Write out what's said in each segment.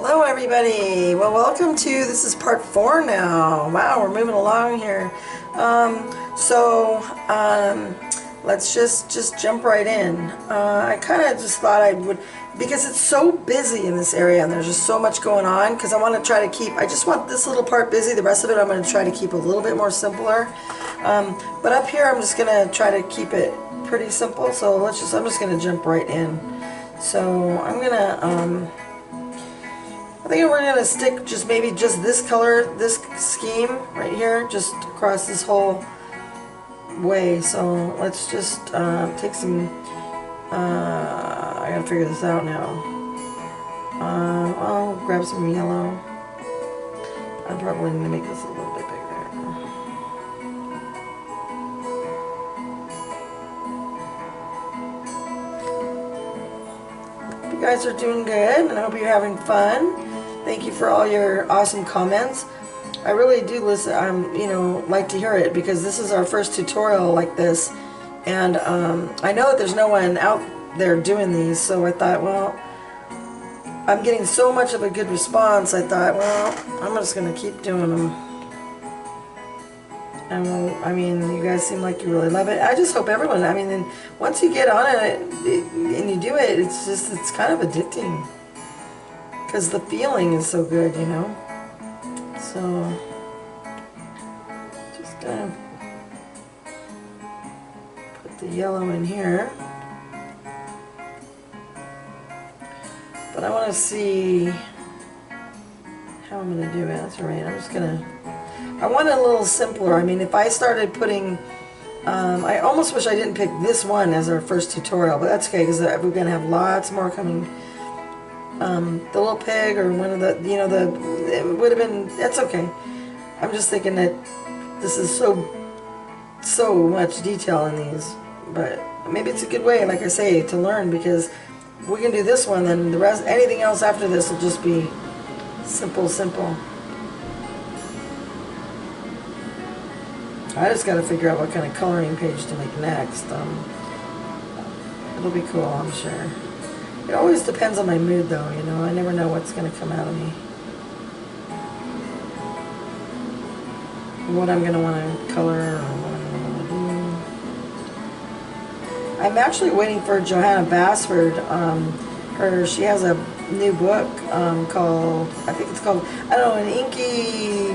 Hello everybody. Well, welcome to, this is part 4 now. Wow, we're moving along here. Let's just jump right in. I kind of just thought I would, because it's so busy in this area and there's just so much going on, because I want to try to keep, I just want this little part busy. The rest of it I'm going to try to keep a little bit more simpler. But up here I'm just going to try to keep it pretty simple. So I'm just going to jump right in. So I'm going to, I think we're going to stick maybe just this color, this scheme right here, just across this whole way. So let's just take some, I gotta figure this out now. I'll grab some yellow. I'm probably going to make this a little bit bigger. Hope you guys are doing good, and I hope you're having fun. Thank you for all your awesome comments. I really do listen, like to hear it, because this is our first tutorial like this, and I know that there's no one out there doing these, so I thought, well, I'm getting so much of a good response, I thought, well, I'm just going to keep doing them. And I mean, you guys seem like you really love it. I just hope everyone, I mean, once you get on it and you do it, it's kind of addicting. Because the feeling is so good, you know. So, just gonna put the yellow in here. But I want to see how I'm going to do it. That's alright. I'm just going to, I want it a little simpler. I mean, if I started putting, I almost wish I didn't pick this one as our first tutorial, but that's okay, because we're going to have lots more coming. The little pig, or one of the, it would have been, that's okay. I'm just thinking that this is so much detail in these, but maybe it's a good way, like I say, to learn, because if we can do this one, then the rest, anything else after this will just be simple. I just got to figure out what kind of coloring page to make next. It'll be cool, I'm sure. It always depends on my mood, though, you know. I never know what's going to come out of me. What I'm going to want to color, or what I'm going to want to do. I'm actually waiting for Johanna Basford. She has a new book called, I think it's called, I don't know, an inky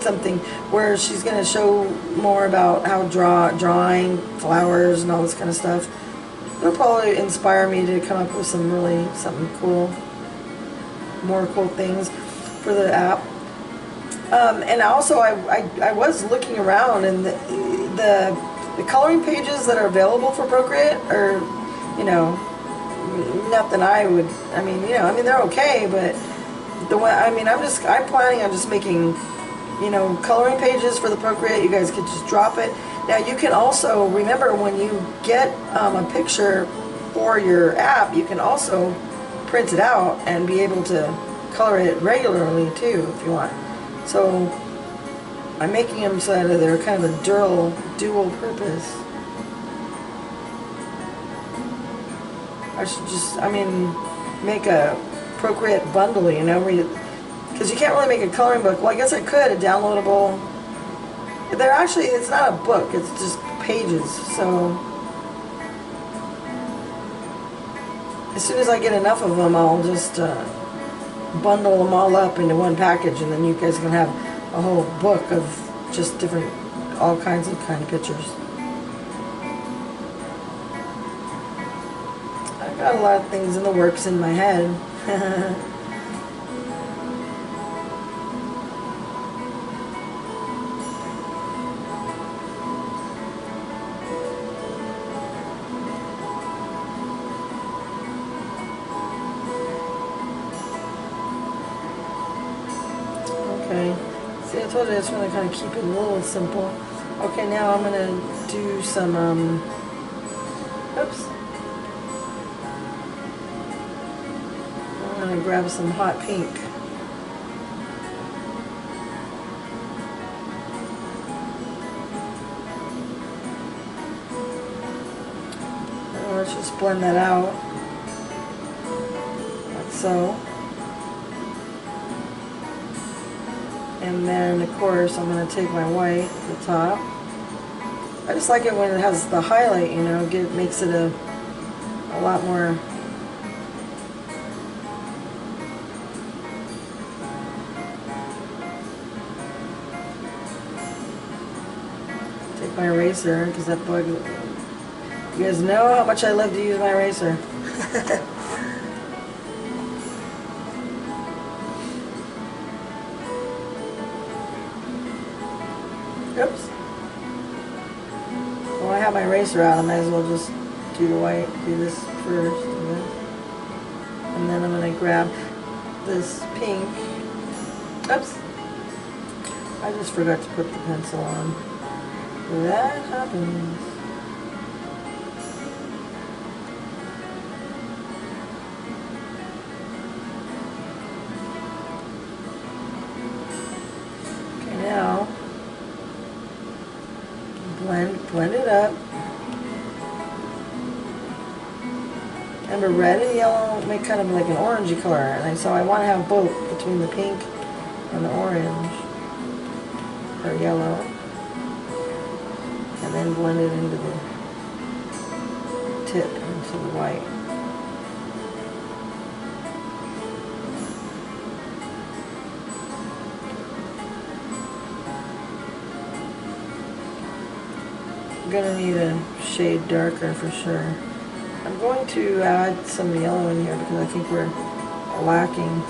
something, where she's going to show more about how drawing flowers and all this kind of stuff. It'll probably inspire me to come up with something cool, more cool things for the app. And also, I was looking around, and the coloring pages that are available for Procreate are, nothing I would. I mean, they're okay, but the one, I'm planning on just making, coloring pages for the Procreate. You guys could just drop it. Now you can also, remember, when you get a picture for your app, you can also print it out and be able to color it regularly too, if you want. So I'm making them so that they're kind of a dual purpose. I should just, make a Procreate bundle, because you can't really make a coloring book. Well, I guess I could, a downloadable. They're actually, it's not a book, it's just pages, so as soon as I get enough of them, I'll just bundle them all up into one package, and then you guys can have a whole book of just different, all kinds of pictures. I've got a lot of things in the works in my head. Okay, see, I told you I just want to kind of keep it a little simple. Okay, now I'm going to do some, oops. I'm going to grab some hot pink. Let's just blend that out, like so. And then, of course, I'm going to take my white at the top. I just like it when it has the highlight, you know, makes it a lot more. Take my eraser, because that bug, you guys know how much I love to use my eraser. Oops. When I have my eraser out, I might as well just do the white, do this first, and then I'm going to grab this pink. Oops. I just forgot to put the pencil on. That happens. Okay, now blend it up. Remember, red and yellow make kind of like an orangey color, and so I want to have both between the pink and the orange or yellow, and then blend it into the tip, into the white. I'm going to need a shade darker for sure. I'm going to add some yellow in here because I think we're lacking.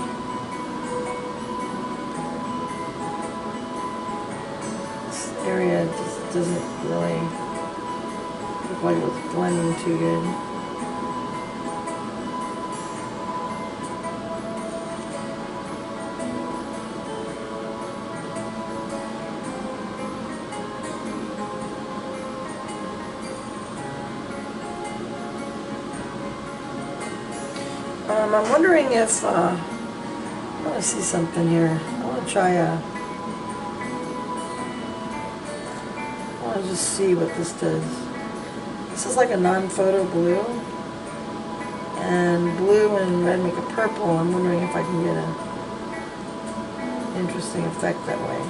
This area just doesn't really look like it was blending too good. I'm wondering if, I want to see something here. I want to try I want to just see what this does. This is like a non-photo blue, and blue and red make a purple. I'm wondering if I can get an interesting effect that way.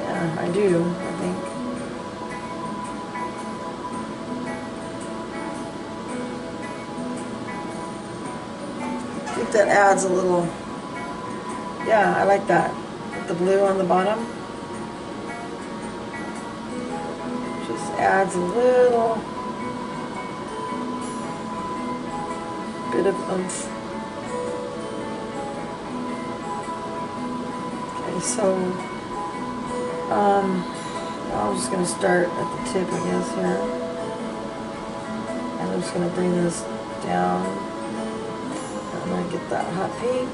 Yeah, I do, I think. I think that adds a little, yeah, I like that. The blue on the bottom just adds a little bit of oomph. Okay, so I'm just going to start at the tip, I guess, here. And I'm just going to bring this down. I'm going to get that hot pink.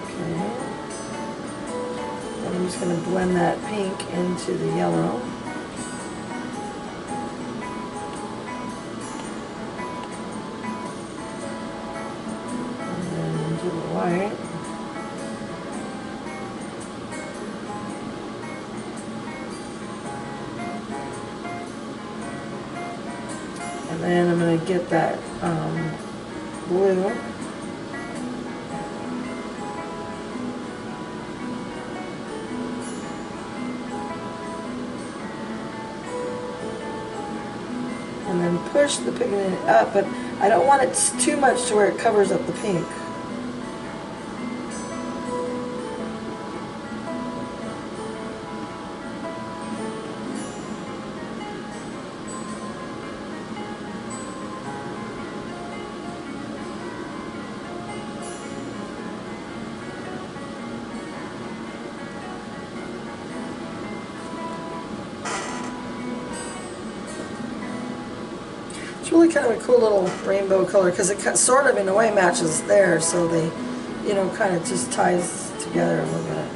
Okay. And I'm just going to blend that pink into the yellow. White. And then I'm going to get that blue. And then push the pigment up, but I don't want it too much to where it covers up the pink. It's really kind of a cool little rainbow color because it sort of in a way matches there, so they, you know, kind of just ties together a little bit.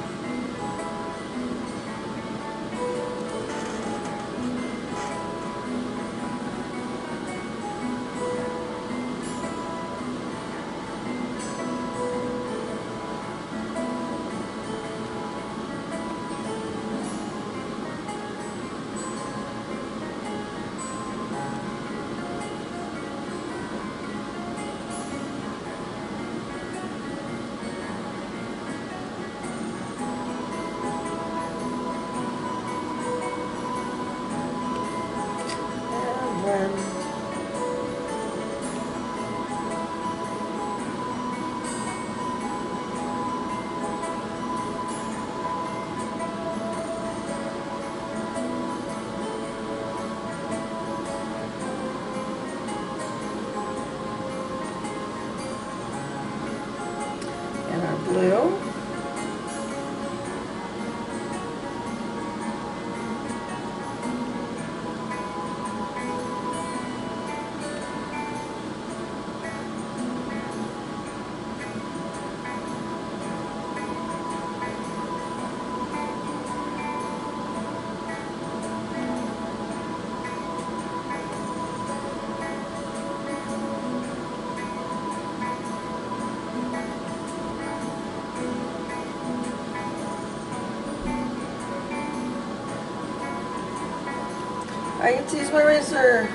I get to use my eraser.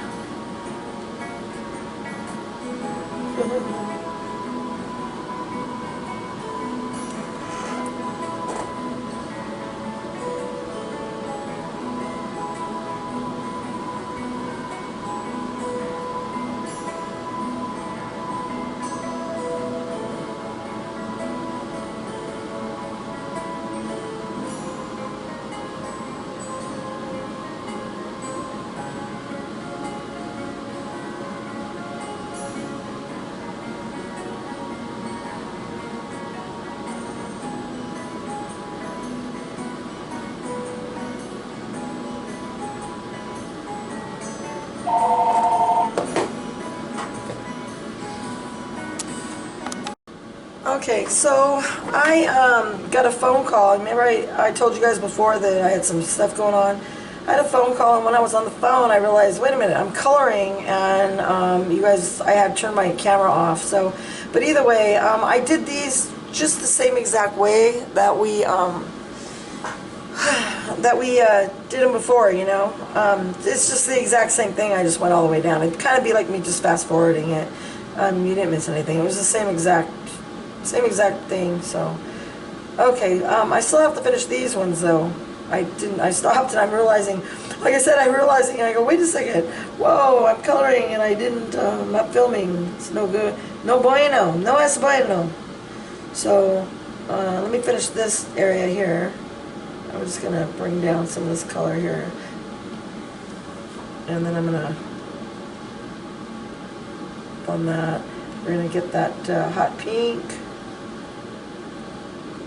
Okay, so I got a phone call. Remember I told you guys before that I had some stuff going on. I had a phone call, and when I was on the phone, I realized, wait a minute, I'm coloring, and you guys, I had turned my camera off. So, but either way, I did these just the same exact way that we did them before. You know, it's just the exact same thing. I just went all the way down. It'd kind of be like me just fast forwarding it. You didn't miss anything. It was the same exact thing. So okay, I still have to finish these ones though. I stopped, and I'm realizing, like I said, I go, wait a second, whoa, I'm coloring and I didn't, I'm not filming. It's no good, no bueno, no es bueno. So let me finish this area here. I'm just gonna bring down some of this color here, and then I'm gonna on that. We're gonna get that hot pink.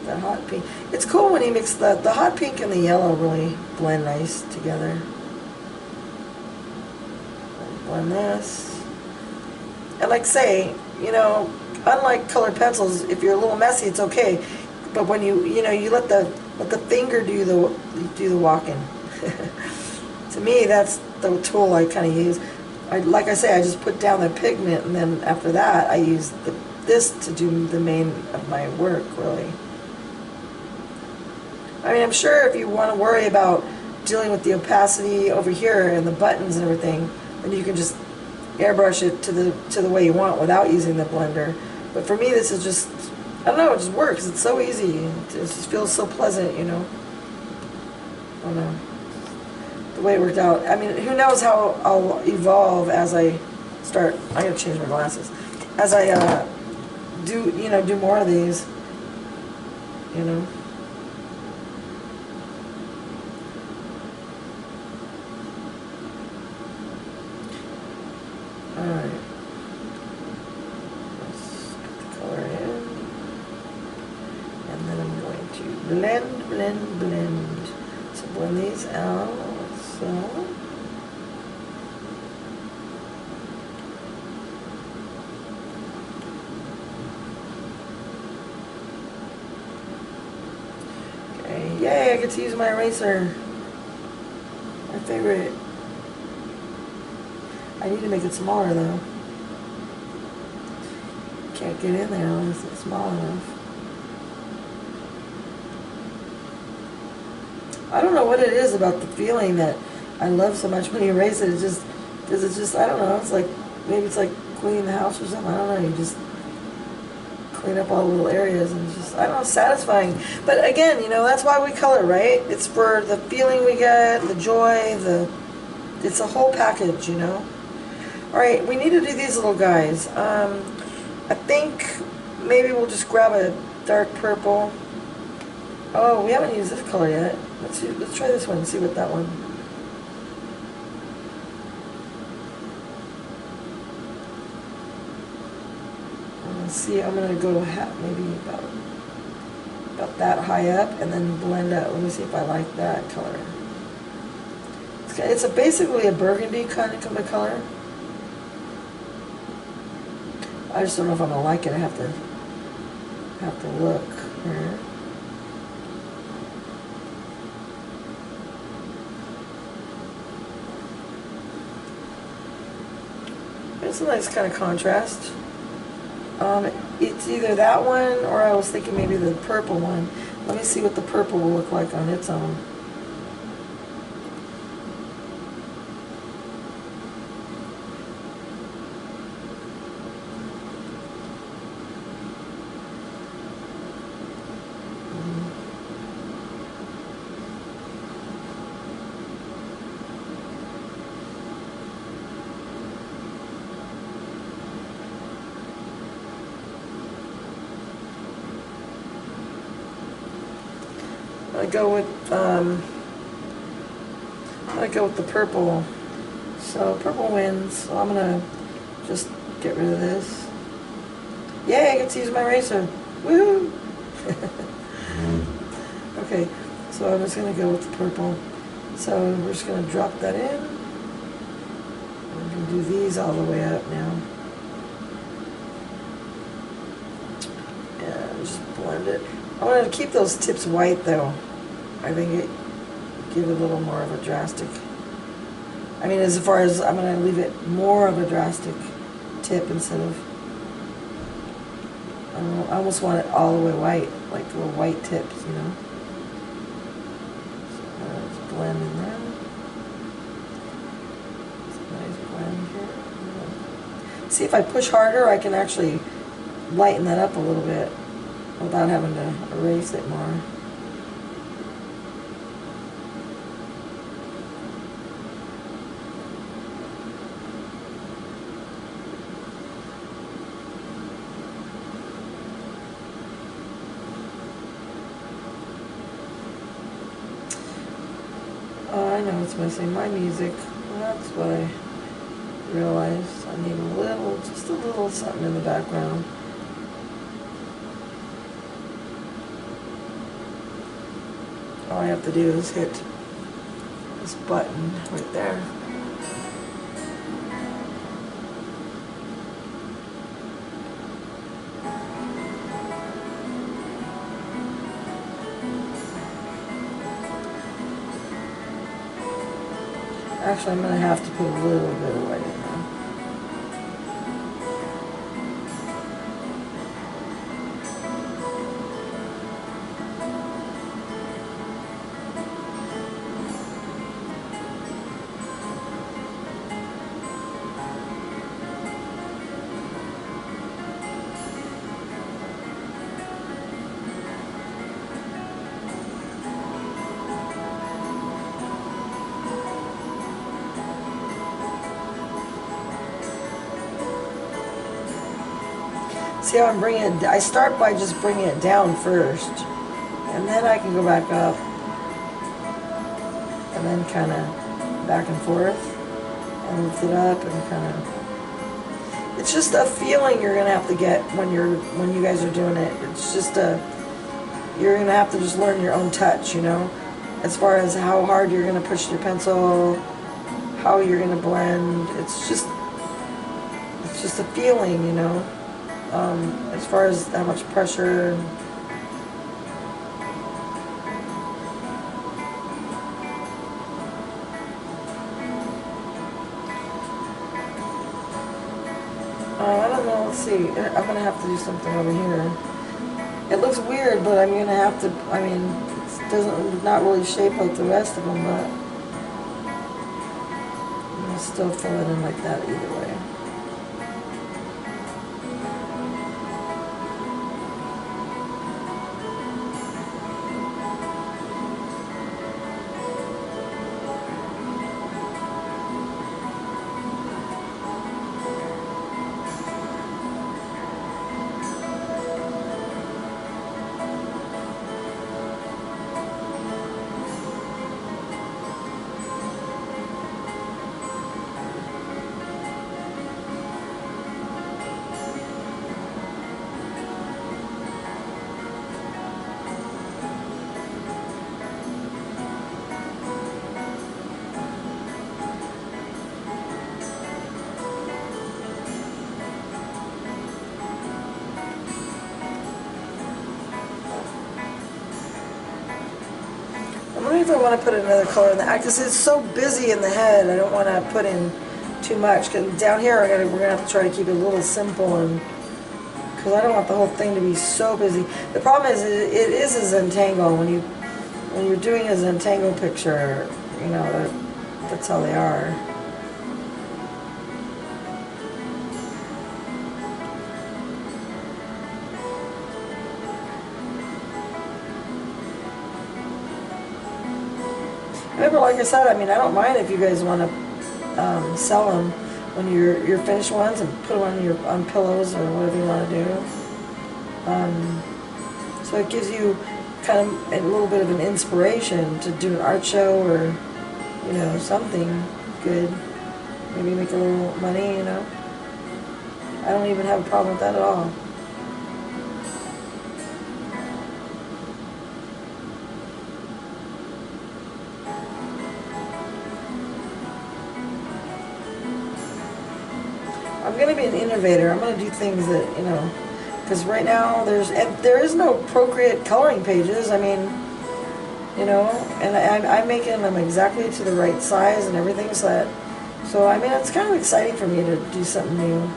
That hot pink. It's cool when you mix the hot pink and the yellow really blend nice together. Blend this. And like say, you know, unlike colored pencils, if you're a little messy, it's okay. But when you let the finger do the walking. To me, that's the tool I kind of use. Like I say, I just put down the pigment, and then after that, I use this to do the main of my work, really. I mean, I'm sure if you want to worry about dealing with the opacity over here and the buttons and everything, then you can just airbrush it to the way you want without using the blender. But for me, this is just, I don't know, it just works. It's so easy. It just feels so pleasant, you know. I don't know. The way it worked out. I mean, who knows how I'll evolve as I start. I gotta change my glasses. As I do more of these, you know. Alright. Let's put the color in. And then I'm going to blend. So blend these out. So. Okay, yay, I get to use my eraser. My favorite. I need to make it smaller though. Can't get in there unless it's small enough. I don't know what it is about the feeling that I love so much when you erase it. It's just, I don't know, it's like, maybe it's like cleaning the house or something. I don't know, you just clean up all the little areas, and it's just, I don't know, satisfying. But again, you know, that's why we color, right? It's for the feeling we get, the joy, it's a whole package, you know? Alright, we need to do these little guys. I think maybe we'll just grab a dark purple. Oh, we haven't used this color yet. Let's try this one and see what that one. Let's see, I'm gonna go maybe about that high up, and then blend out. Let me see if I like that color. It's basically a burgundy kind of color. I just don't know if I'm gonna like it. I have to look here. It's a nice kind of contrast. It's either that one, or I was thinking maybe the purple one. Let me see what the purple will look like on its own. go with the purple. So purple wins. So I'm gonna just get rid of this. Yay! I get to use my eraser. Woohoo! Okay, so I'm just gonna go with the purple. So we're just gonna drop that in. I'm gonna do these all the way up now. And just blend it. I want to keep those tips white though. I think it give it a little more of a drastic. I mean, as far as I'm going to leave it more of a drastic tip instead of. I almost want it all the way white, like little white tips, you know. So just blend in there. It's a nice blend here. See, if I push harder, I can actually lighten that up a little bit without having to erase it more. Oh, I know it's missing my music. That's what I realized. I need a little, just a little something in the background. All I have to do is hit this button right there. Actually, I'm going to have to put a little bit of white in there. See how I'm bringing it, I start by just bringing it down first, and then I can go back up, and then kind of back and forth, and lift it up, and kind of, it's just a feeling you're going to have to get when you guys are doing it. It's just you're going to have to just learn your own touch, you know, as far as how hard you're going to push your pencil, how you're going to blend. It's just a feeling, you know. As far as how much pressure. I don't know, let's see. I'm going to have to do something over here. It looks weird, but I'm going to have to, I mean, it doesn't, not really shape like the rest of them, but I'm going to still fill it in like that either way. I wonder if I want to put another color in that, because it's so busy in the head. I don't want to put in too much. Cause down here, we're gonna have to try to keep it a little simple, and because I don't want the whole thing to be so busy. The problem is, it is a Zentangle. When you're doing a Zentangle picture, you know, that's how they are. Remember, like I said, I mean, I don't mind if you guys want to sell them when you're finished ones and put them on pillows or whatever you want to do. So it gives you kind of a little bit of an inspiration to do an art show or, you know, something good. Maybe make a little money, you know. I don't even have a problem with that at all. I'm going to be an innovator. I'm going to do things that, you know, because right now there is no Procreate coloring pages. I mean, you know, and I'm making them exactly to the right size and everything, so I mean, it's kind of exciting for me to do something new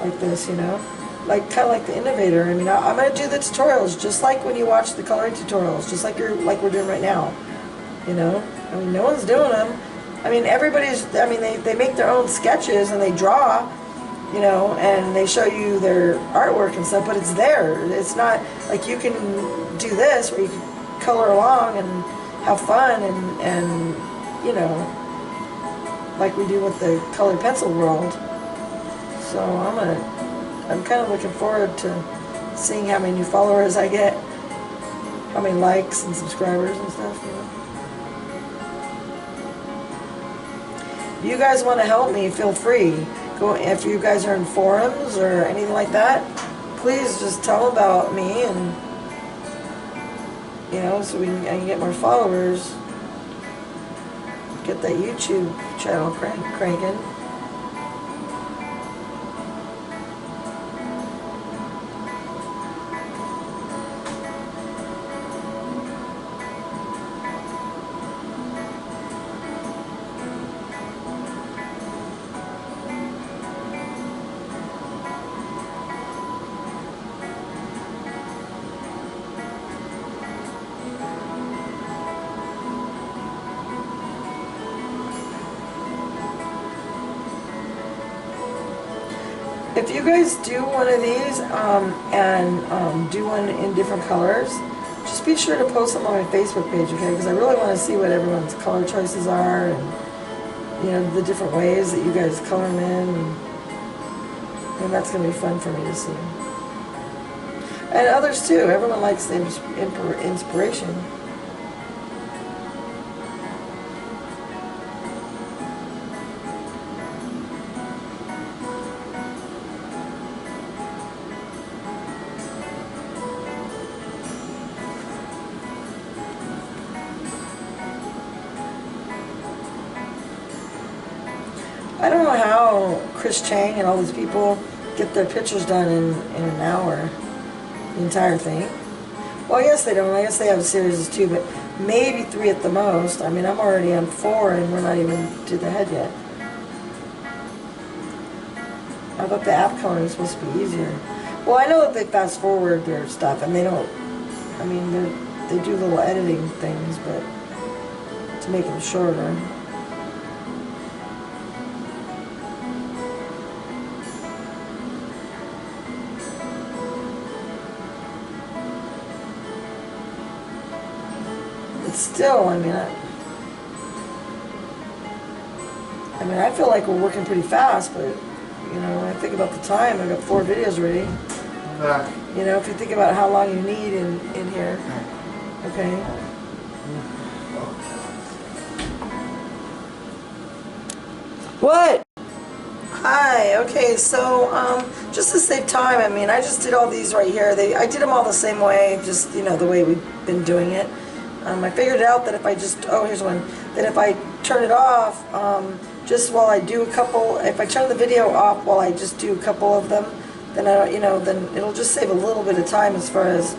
like this, you know, kind of like the innovator. I mean, I'm going to do the tutorials just like when you watch the coloring tutorials, just like we're doing right now, you know. I mean, no one's doing them. I mean, they make their own sketches and they draw, you know, and they show you their artwork and stuff, but it's there. It's not like you can do this where you can color along and have fun and you know, like we do with the colored pencil world. So I'm kind of looking forward to seeing how many new followers I get, how many likes and subscribers and stuff, you know. If you guys want to help me, feel free. Go if you guys are in forums or anything like that. Please just tell about me, and you know, so I can get more followers. Get that YouTube channel cranking. If you guys do one of these and do one in different colors, just be sure to post them on my Facebook page, okay? Because I really want to see what everyone's color choices are, and you know, the different ways that you guys color them in, and that's going to be fun for me to see. And others too. Everyone likes the inspiration. I don't know how Chris Chang and all these people get their pictures done in an hour, the entire thing. Well, I guess they don't. I guess they have series of 2, but maybe 3 at the most. I mean, I'm already on 4 and we're not even to the head yet. I thought the app coloring was supposed to be easier. Well, I know that they fast forward their stuff and they don't, I mean, they do little editing things, but to make them shorter. Still, I feel like we're working pretty fast, but you know, when I think about the time, I've got 4 videos ready. You know, if you think about how long you need in here, okay. What? Hi. Okay, so just to save time, I mean, I just did all these right here. I did them all the same way, just you know, the way we've been doing it. I figured out that if I just, here's one, that if I turn it off, just while I do a couple, if I turn the video off while I just do a couple of them, then then it'll just save a little bit of time as far as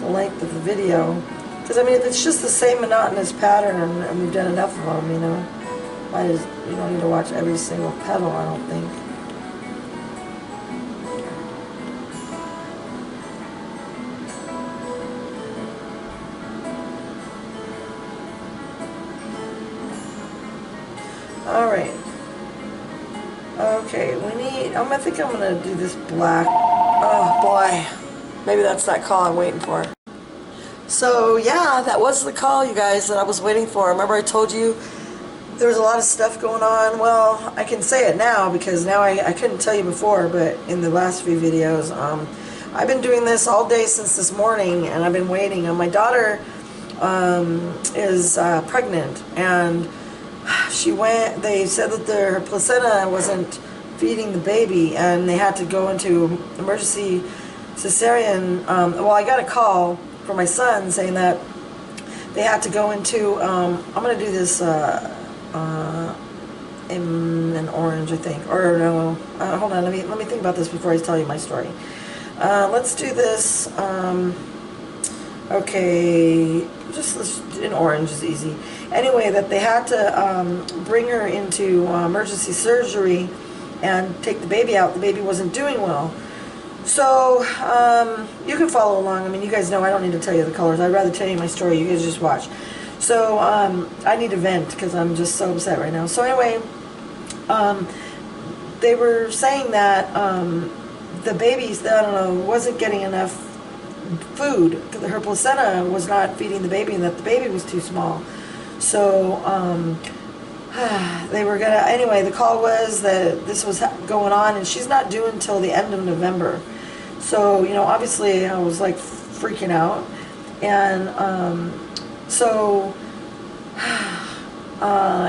the length of the video. Because I mean, if it's just the same monotonous pattern and we've done enough of them, you know, you don't need to watch every single petal, I don't think. Alright. Okay, I think I'm going to do this black. Oh boy. Maybe that's that call I'm waiting for. So yeah, that was the call, you guys, that I was waiting for. Remember I told you there was a lot of stuff going on? Well, I can say it now because now I couldn't tell you before, but in the last few videos, I've been doing this all day since this morning, and I've been waiting. And my daughter is pregnant, and they said that her placenta wasn't feeding the baby, and they had to go into emergency cesarean. Well, I got a call from my son saying that they had to go into, I'm going to do this in an orange, I think, or no, hold on, let me think about this before I tell you my story. Let's do this, okay, let's in orange is easy. Anyway, that they had to bring her into emergency surgery and take the baby out. The baby wasn't doing well. So, you can follow along. I mean, you guys know I don't need to tell you the colors. I'd rather tell you my story. You guys just watch. So, I need to vent because I'm just so upset right now. So anyway, they were saying that the baby, I don't know, wasn't getting enough food. Her placenta was not feeding the baby, and that the baby was too small. So, they were gonna, anyway, the call was that this was going on, and she's not due until the end of November. So, you know, obviously I was like freaking out. And,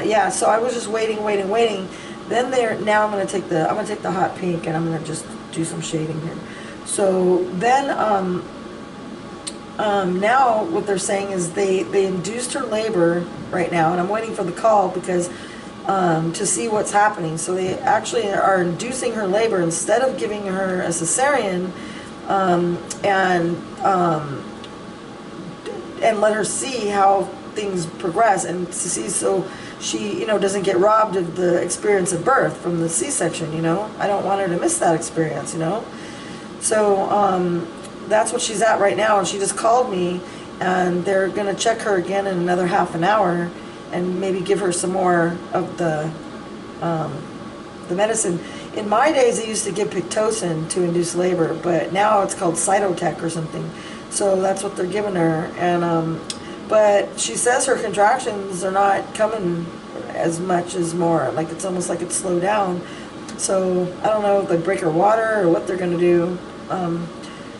yeah, so I was just waiting. Then now I'm gonna take the hot pink, and I'm gonna just do some shading here. So then, now what they're saying is they induced her labor right now, and I'm waiting for the call because to see what's happening. So they actually are inducing her labor instead of giving her a cesarean, and let her see how things progress, and to see so she, you know, doesn't get robbed of the experience of birth from the C-section. You know, I don't want her to miss that experience. You know, so that's what she's at right now, and she just called me, and they're gonna check her again in another half an hour, and maybe give her some more of the medicine. In my days, they used to give Pitocin to induce labor, but now it's called Cytotec or something. So that's what they're giving her, and but she says her contractions are not coming as much as more. Like it's almost like it's slowed down. So I don't know if they break her water or what they're gonna do.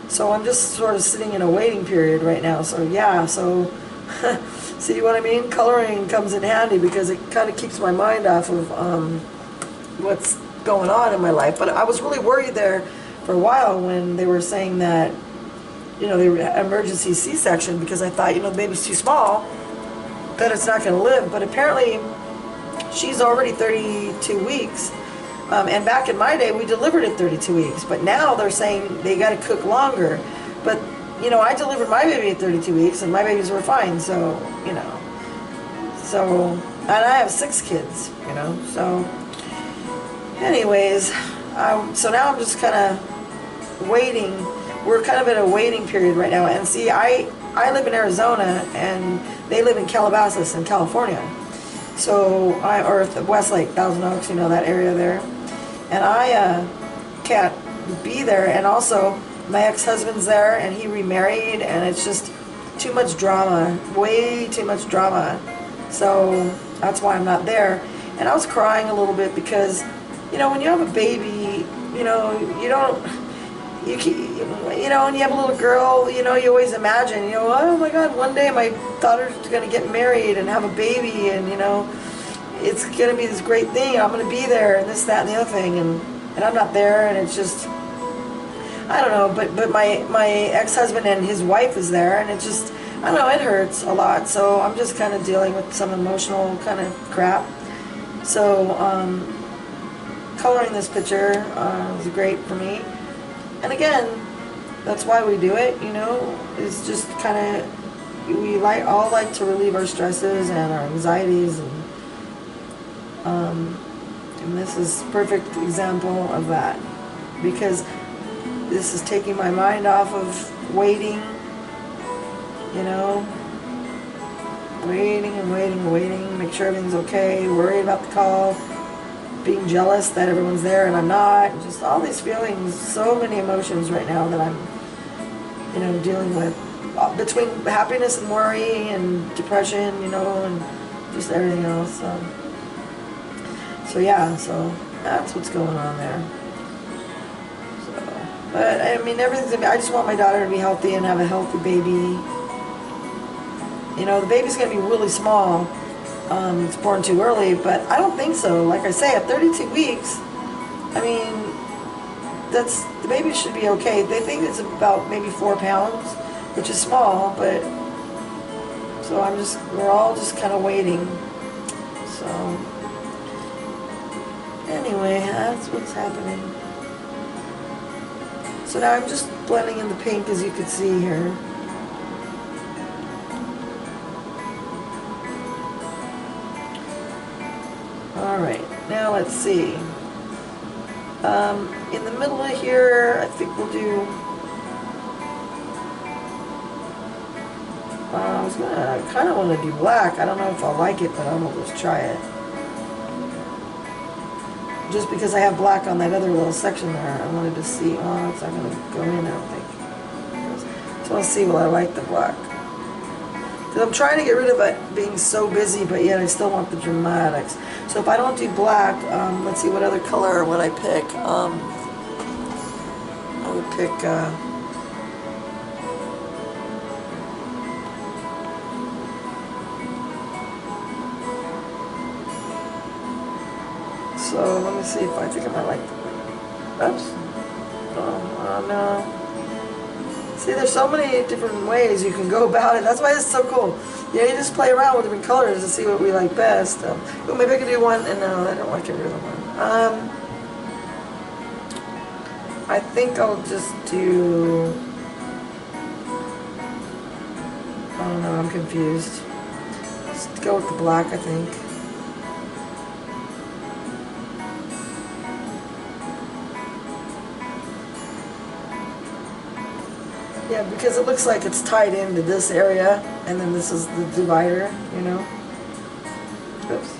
So I'm just sort of sitting in a waiting period right now. So yeah, so see what I mean? Coloring comes in handy because it kind of keeps my mind off of what's going on in my life. But I was really worried there for a while when they were saying that, you know, they were emergency C-section, because I thought, you know, the baby's too small, that it's not going to live. But apparently she's already 32 weeks. And back in my day, we delivered at 32 weeks. But now they're saying they got to cook longer. But, you know, I delivered my baby at 32 weeks, and my babies were fine. So, you know. So, and I have 6 kids, you know. So, anyways, so now I'm just kind of waiting. We're kind of in a waiting period right now. And see, I live in Arizona, and they live in Calabasas in California. So, or Westlake, Thousand Oaks, you know, that area there. And I can't be there. And also, my ex-husband's there, and he remarried, and it's just too much drama, way too much drama. So that's why I'm not there. And I was crying a little bit because, you know, when you have a baby, you know, you know, when you have a little girl, you know, you always imagine, you know, oh my God, one day my daughter's going to get married and have a baby, and, you know, it's going to be this great thing. I'm going to be there, and this, that, and the other thing, and I'm not there, and it's just, I don't know, but my ex-husband and his wife is there, and it just, I don't know, it hurts a lot. So I'm just kind of dealing with some emotional kind of crap. So coloring this picture was great for me. And again, that's why we do it, you know. It's just kind of, we all like to relieve our stresses and our anxieties, and this is a perfect example of that, because this is taking my mind off of waiting, you know, waiting, make sure everything's okay, worried about the call, being jealous that everyone's there and I'm not, just all these feelings, so many emotions right now that I'm, you know, dealing with, between happiness and worry and depression, you know, and just everything else. So yeah, so that's what's going on there. So But I mean, everything's gonna be, I just want my daughter to be healthy and have a healthy baby. You know, the baby's gonna be really small. It's born too early, but I don't think so. Like I say, at 32 weeks, I mean, the baby should be okay. They think it's about maybe 4 pounds, which is small, but so we're all just kind of waiting. So anyway, that's what's happening. So now I'm just blending in the pink, as you can see here. Alright, now let's see. In the middle of here, I think we'll do... I kind of want to do black. I don't know if I'll like it, but I'm going to just try it. Just because I have black on that other little section there, I wanted to see. Oh, it's not going to go in, I don't think. Just want to see will I like the black. Because I'm trying to get rid of it being so busy, but yet I still want the dramatics. So if I don't do black, let's see what other color would I pick. I would pick... so let me see if I think I might like the... Oops. Oh, no. See, there's so many different ways you can go about it. That's why it's so cool. Yeah, you just play around with different colors to see what we like best. Oh, maybe I could do one, and no, I don't want to get rid of one. I think I'll just do... I don't know, I'm confused. Just go with the black, I think. Yeah, because it looks like it's tied into this area, and then this is the divider, you know. Oops.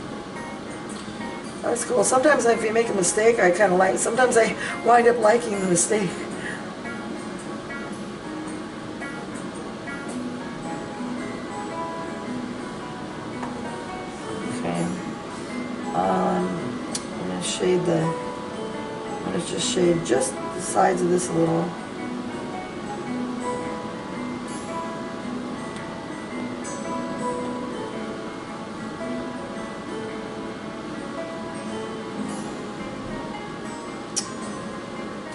That's cool. Sometimes if you make a mistake, I kind of like, sometimes I wind up liking the mistake. Okay. I'm going to shade I'm going to just shade just the sides of this a little.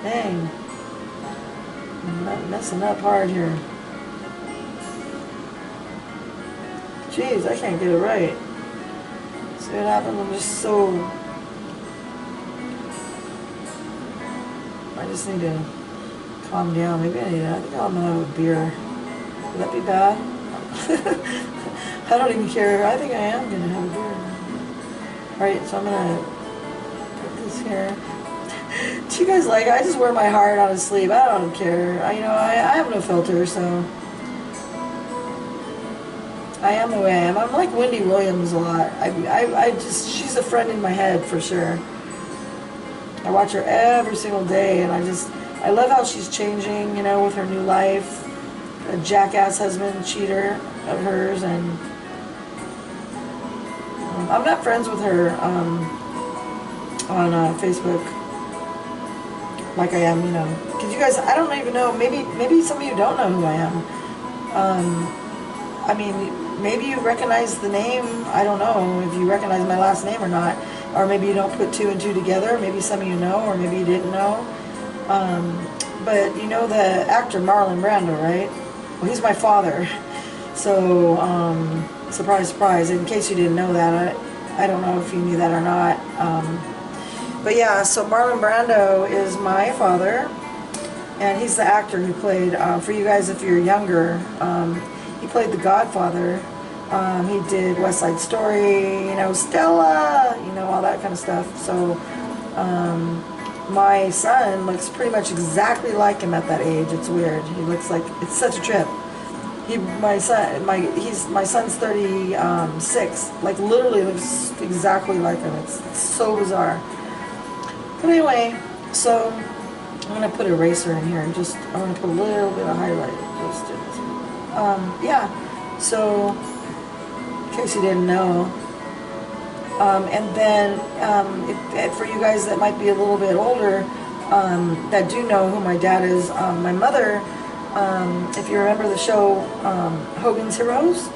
Dang, I'm not messing up hard here. Jeez, I can't get it right. See what happened? I'm just so... I just need to calm down. Maybe I think I'm gonna have a beer. Would that be bad? I don't even care. I think I am gonna have a beer. Alright, so I'm gonna put this here. Do you guys like it? I just wear my heart on a sleeve. I don't care. I have no filter, so I am the way I am. I'm like Wendy Williams a lot. She's a friend in my head for sure. I watch her every single day, and I love how she's changing, you know, with her new life. A jackass husband, cheater of hers, and I'm not friends with her on Facebook. Like I am, you know, because you guys, I don't even know, maybe some of you don't know who I am. I mean, maybe you recognize the name, I don't know if you recognize my last name or not, or maybe you don't put 2 and 2 together, maybe some of you know, or maybe you didn't know. But you know the actor Marlon Brando, right? Well, he's my father, so, surprise, surprise, in case you didn't know that, I don't know if you knew that or not. But yeah, so Marlon Brando is my father, and he's the actor who played, for you guys if you're younger, he played the Godfather. He did West Side Story, you know, Stella, you know, all that kind of stuff. So my son looks pretty much exactly like him at that age. It's weird. He looks like, it's such a trip. My son's 36, like literally looks exactly like him. It's so bizarre. But anyway, so I'm going to put eraser in here and just, I'm going to put a little bit of highlight. Yeah, so in case you didn't know. And then for you guys that might be a little bit older, that do know who my dad is. My mother, if you remember the show Hogan's Heroes,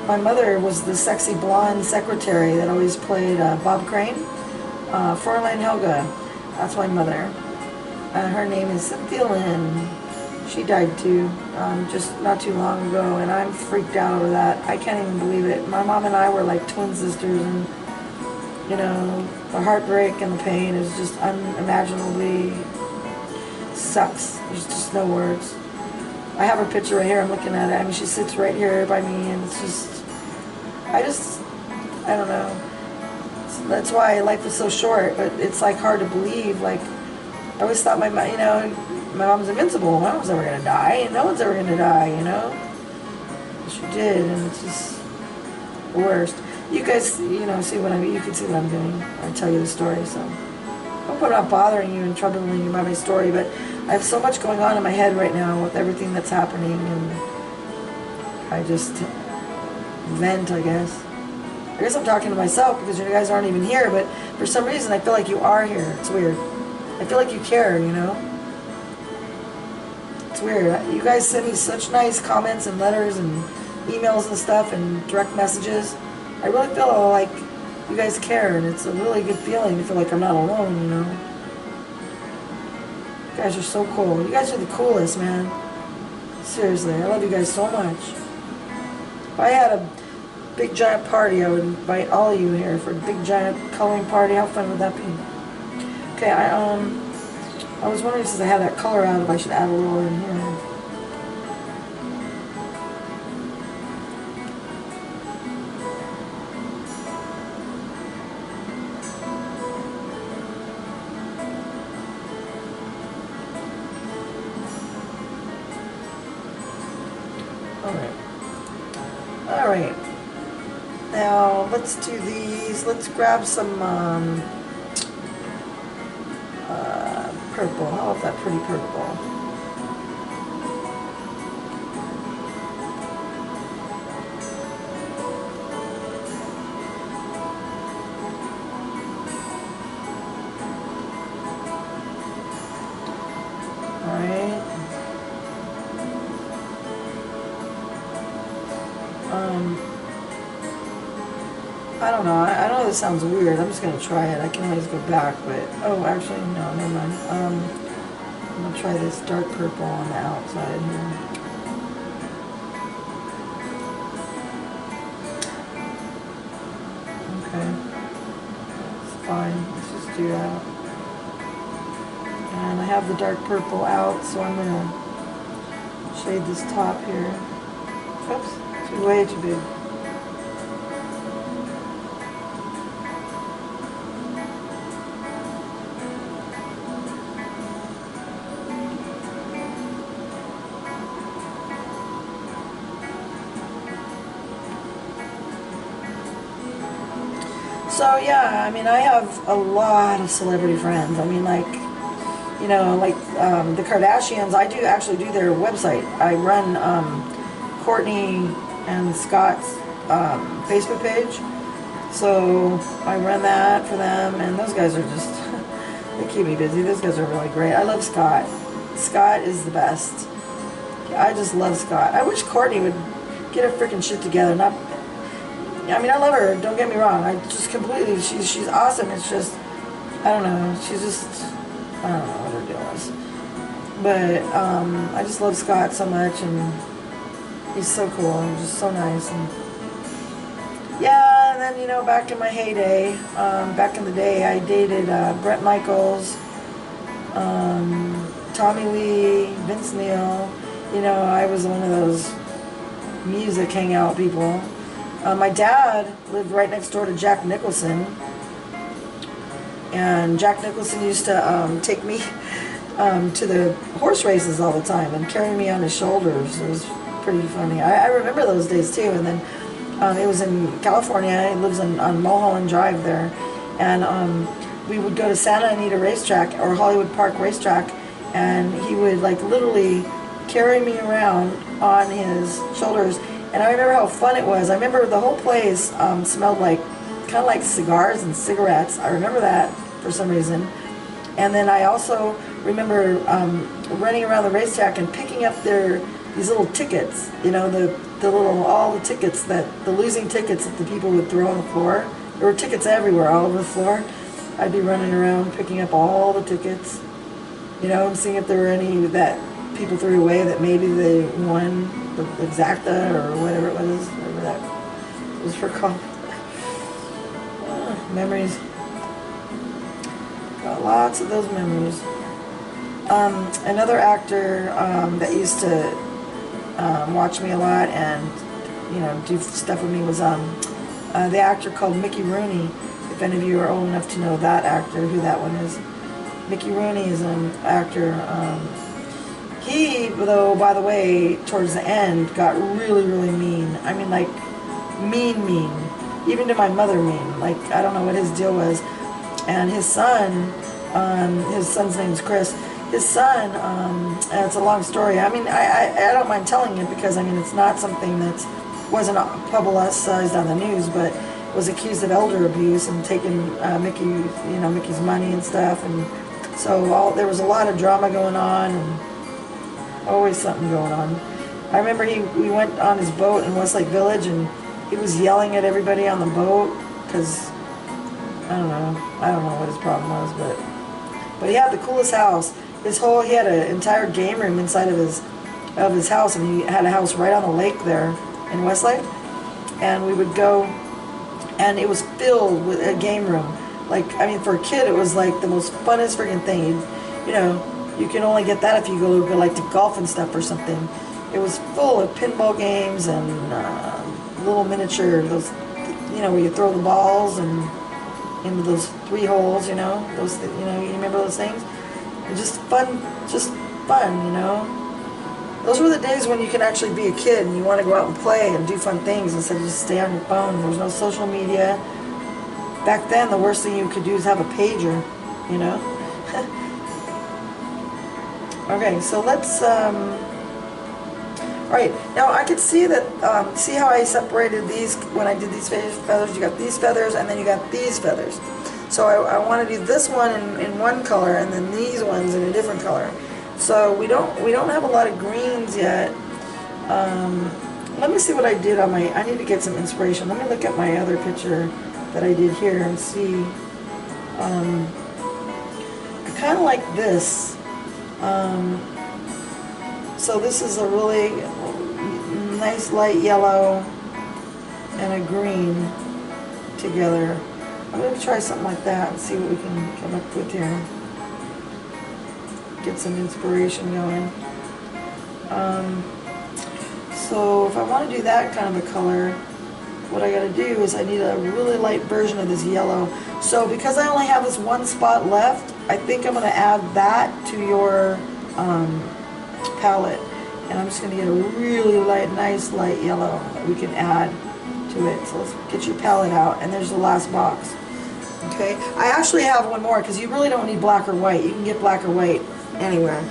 my mother was the sexy blonde secretary that always played Bob Crane. Fräulein Helga, that's my mother. Her name is Cynthia Lynn. She died too, just not too long ago, and I'm freaked out over that. I can't even believe it. My mom and I were like twin sisters, and you know, the heartbreak and the pain is just unimaginably sucks. There's just no words. I have her picture right here. I'm looking at it. I mean, she sits right here by me, and it's just, I don't know. That's why life is so short, but it's like hard to believe. Like, I always thought my mom's invincible. My mom's never gonna die. No one's ever gonna die, you know. She did, and it's just the worst. You guys, you know, see what you can see what I'm doing. I tell you the story, so I hope I'm not bothering you and troubling you by my story. But I have so much going on in my head right now with everything that's happening, and I just vent, I guess. I guess I'm talking to myself because you guys aren't even here, but for some reason I feel like you are here. It's weird. I feel like you care, you know? It's weird. You guys send me such nice comments and letters and emails and stuff and direct messages. I really feel like you guys care, and it's a really good feeling to feel like I'm not alone, you know? You guys are so cool. You guys are the coolest, man. Seriously, I love you guys so much. If I had a big giant party, I would invite all of you here for a big giant coloring party. How fun would that be? Okay, I was wondering, since I have that color out, if I should add a little in here. Alright. Now, let's do these. Let's grab some purple. How about that pretty purple? Alright. I don't know. I know this sounds weird. I'm just going to try it. I can always go back, but... Oh, actually, no, never mind. I'm going to try this dark purple on the outside here. Okay. It's fine. Let's just do that. And I have the dark purple out, so I'm going to shade this top here. Oops. It's way too big. So yeah, I mean, I have a lot of celebrity friends. I mean, like, you know, like the Kardashians, I do actually do their website. I run Courtney and Scott's Facebook page. So I run that for them, and those guys are just, they keep me busy. Those guys are really great. I love Scott. Scott is the best. I just love Scott. I wish Courtney would get her freaking shit together. Not, I mean, I love her, don't get me wrong. I just completely, she's awesome. It's just, I don't know, she's just, I don't know what her deal is. But I just love Scott so much, and he's so cool and just so nice. And yeah, and then, you know, back in my heyday, back in the day, I dated Brett Michaels, Tommy Lee, Vince Neil. You know, I was one of those music hangout people. My dad lived right next door to Jack Nicholson, and Jack Nicholson used to take me to the horse races all the time and carry me on his shoulders. It was pretty funny. I remember those days too. And then it was in California. He lives on Mulholland Drive there, and we would go to Santa Anita Racetrack or Hollywood Park Racetrack, and he would like literally carry me around on his shoulders. And I remember how fun it was. I remember the whole place smelled like, kind of like cigars and cigarettes. I remember that for some reason. And then I also remember running around the racetrack and picking up these little tickets, you know, all the tickets the losing tickets that the people would throw on the floor. There were tickets everywhere, all over the floor. I'd be running around picking up all the tickets, you know, and seeing if there were any that people threw away that maybe they won the exacta or whatever it was, whatever that was for called. Memories. Got lots of those memories. Another actor that used to watch me a lot and, you know, do stuff with me was the actor called Mickey Rooney. If any of you are old enough to know that actor, who that one is. Mickey Rooney is an actor. He, though, by the way, towards the end, got really, really mean. I mean, like, mean. Even to my mother mean. Like, I don't know what his deal was. And his son's name's Chris. His son, and it's a long story. I mean, I don't mind telling it because, I mean, it's not something that wasn't publicized on the news, but was accused of elder abuse and taking Mickey's money and stuff. And so there was a lot of drama going on and always something going on. I remember we went on his boat in Westlake Village and he was yelling at everybody on the boat because I don't know what his problem was, but he had the coolest house. He had an entire game room inside of his house, and he had a house right on the lake there in Westlake. And we would go, and it was filled with a game room. Like, I mean, for a kid, it was like the most funnest freaking thing. You know, you can only get that if you go like to golf and stuff or something. It was full of pinball games and little miniature, those, you know, where you throw the balls and into those 3 holes, you know, you remember those things? And just fun, you know. Those were the days when you can actually be a kid and you want to go out and play and do fun things instead of just stay on your phone. There was no social media. Back then, the worst thing you could do is have a pager, you know. Okay, so let's, alright, now I could see that, see how I separated these when I did these feathers? You got these feathers and then you got these feathers. So I want to do this one in one color and then these ones in a different color. So we don't have a lot of greens yet. Let me see what I did on I need to get some inspiration. Let me look at my other picture that I did here and see. I kind of like this. So this is a really nice light yellow and a green together. I'm going to try something like that and see what we can come up with here. Get some inspiration going. So if I want to do that kind of a color, what I got to do is I need a really light version of this yellow. So because I only have this one spot left, I think I'm going to add that to your palette. And I'm just going to get a really nice light yellow that we can add to it. So let's get your palette out, and there's the last box. Okay, I actually have one more because you really don't need black or white. You can get black or white anywhere.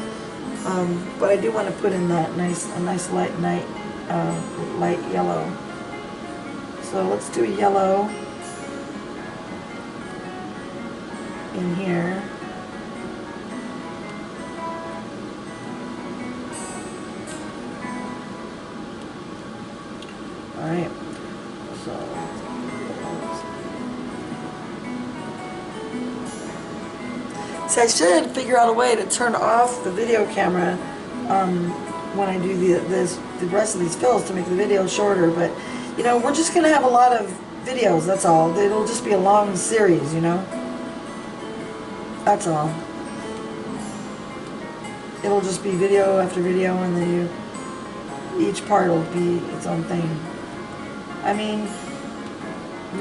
But I do want to put in that nice light yellow. So let's do a yellow in here. Alright, so I should figure out a way to turn off the video camera when I do the rest of these fills to make the video shorter, but you know, we're just going to have a lot of videos, that's all. It'll just be a long series, you know. That's all. It'll just be video after video, and then each part will be its own thing. I mean,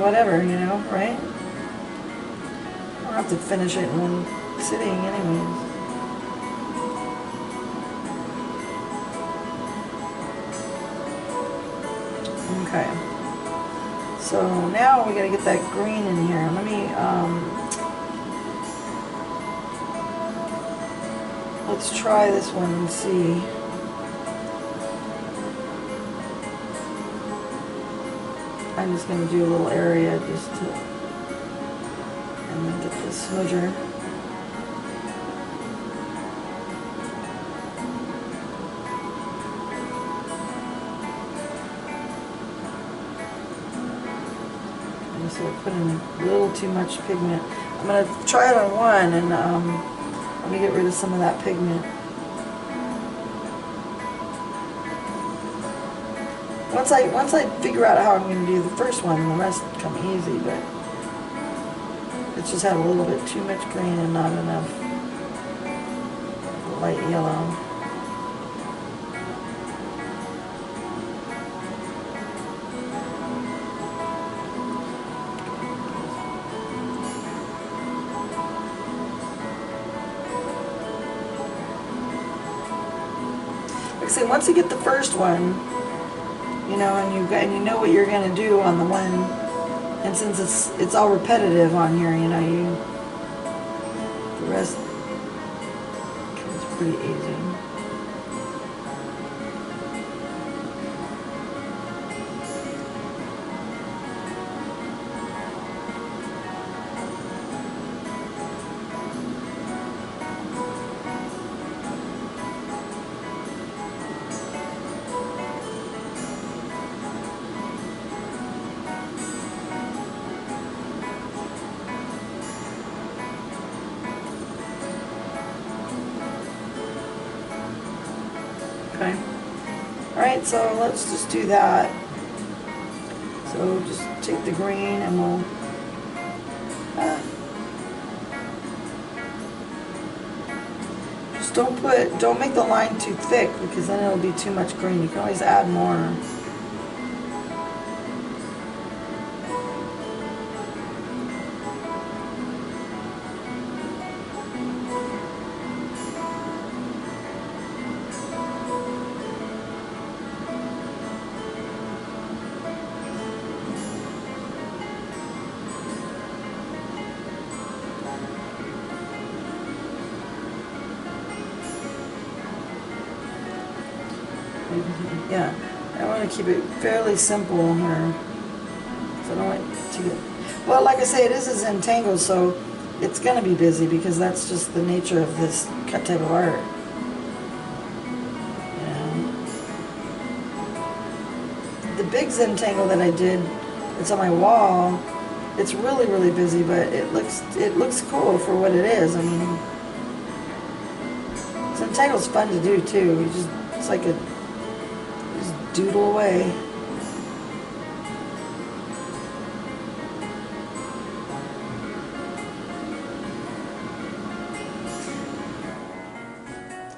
whatever, you know, right? I don't have to finish it in one sitting anyways. Okay. So now we gotta get that green in here. Let me, let's try this one and see. I'm just going to do a little area just to, and then get this smudger. So I put in a little too much pigment. I'm going to try it on one, and let me get rid of some of that pigment. Once I figure out how I'm going to do the first one, the rest will come easy, but it's just had a little bit too much green and not enough light yellow. Like I say, once you get the first one, you know, and you know what you're going to do on the one, and since it's all repetitive on here, you know, the rest comes pretty easy. Okay. Alright, so let's just do that. So just take the green and we'll just don't make the line too thick, because then it'll be too much green. You can always add more. Yeah, I want to keep it fairly simple here, so I don't want to get, well, like I say, it is a Zentangle, so it's going to be busy, because that's just the nature of this type of art. The big Zentangle that I did, it's on my wall, it's really, really busy, but it looks cool for what it is. I mean, Zentangle's fun to do too. It's like a doodle away.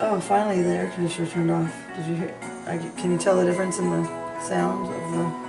Oh, finally the air conditioner turned off. Did you hear? Can you tell the difference in the sounds of the...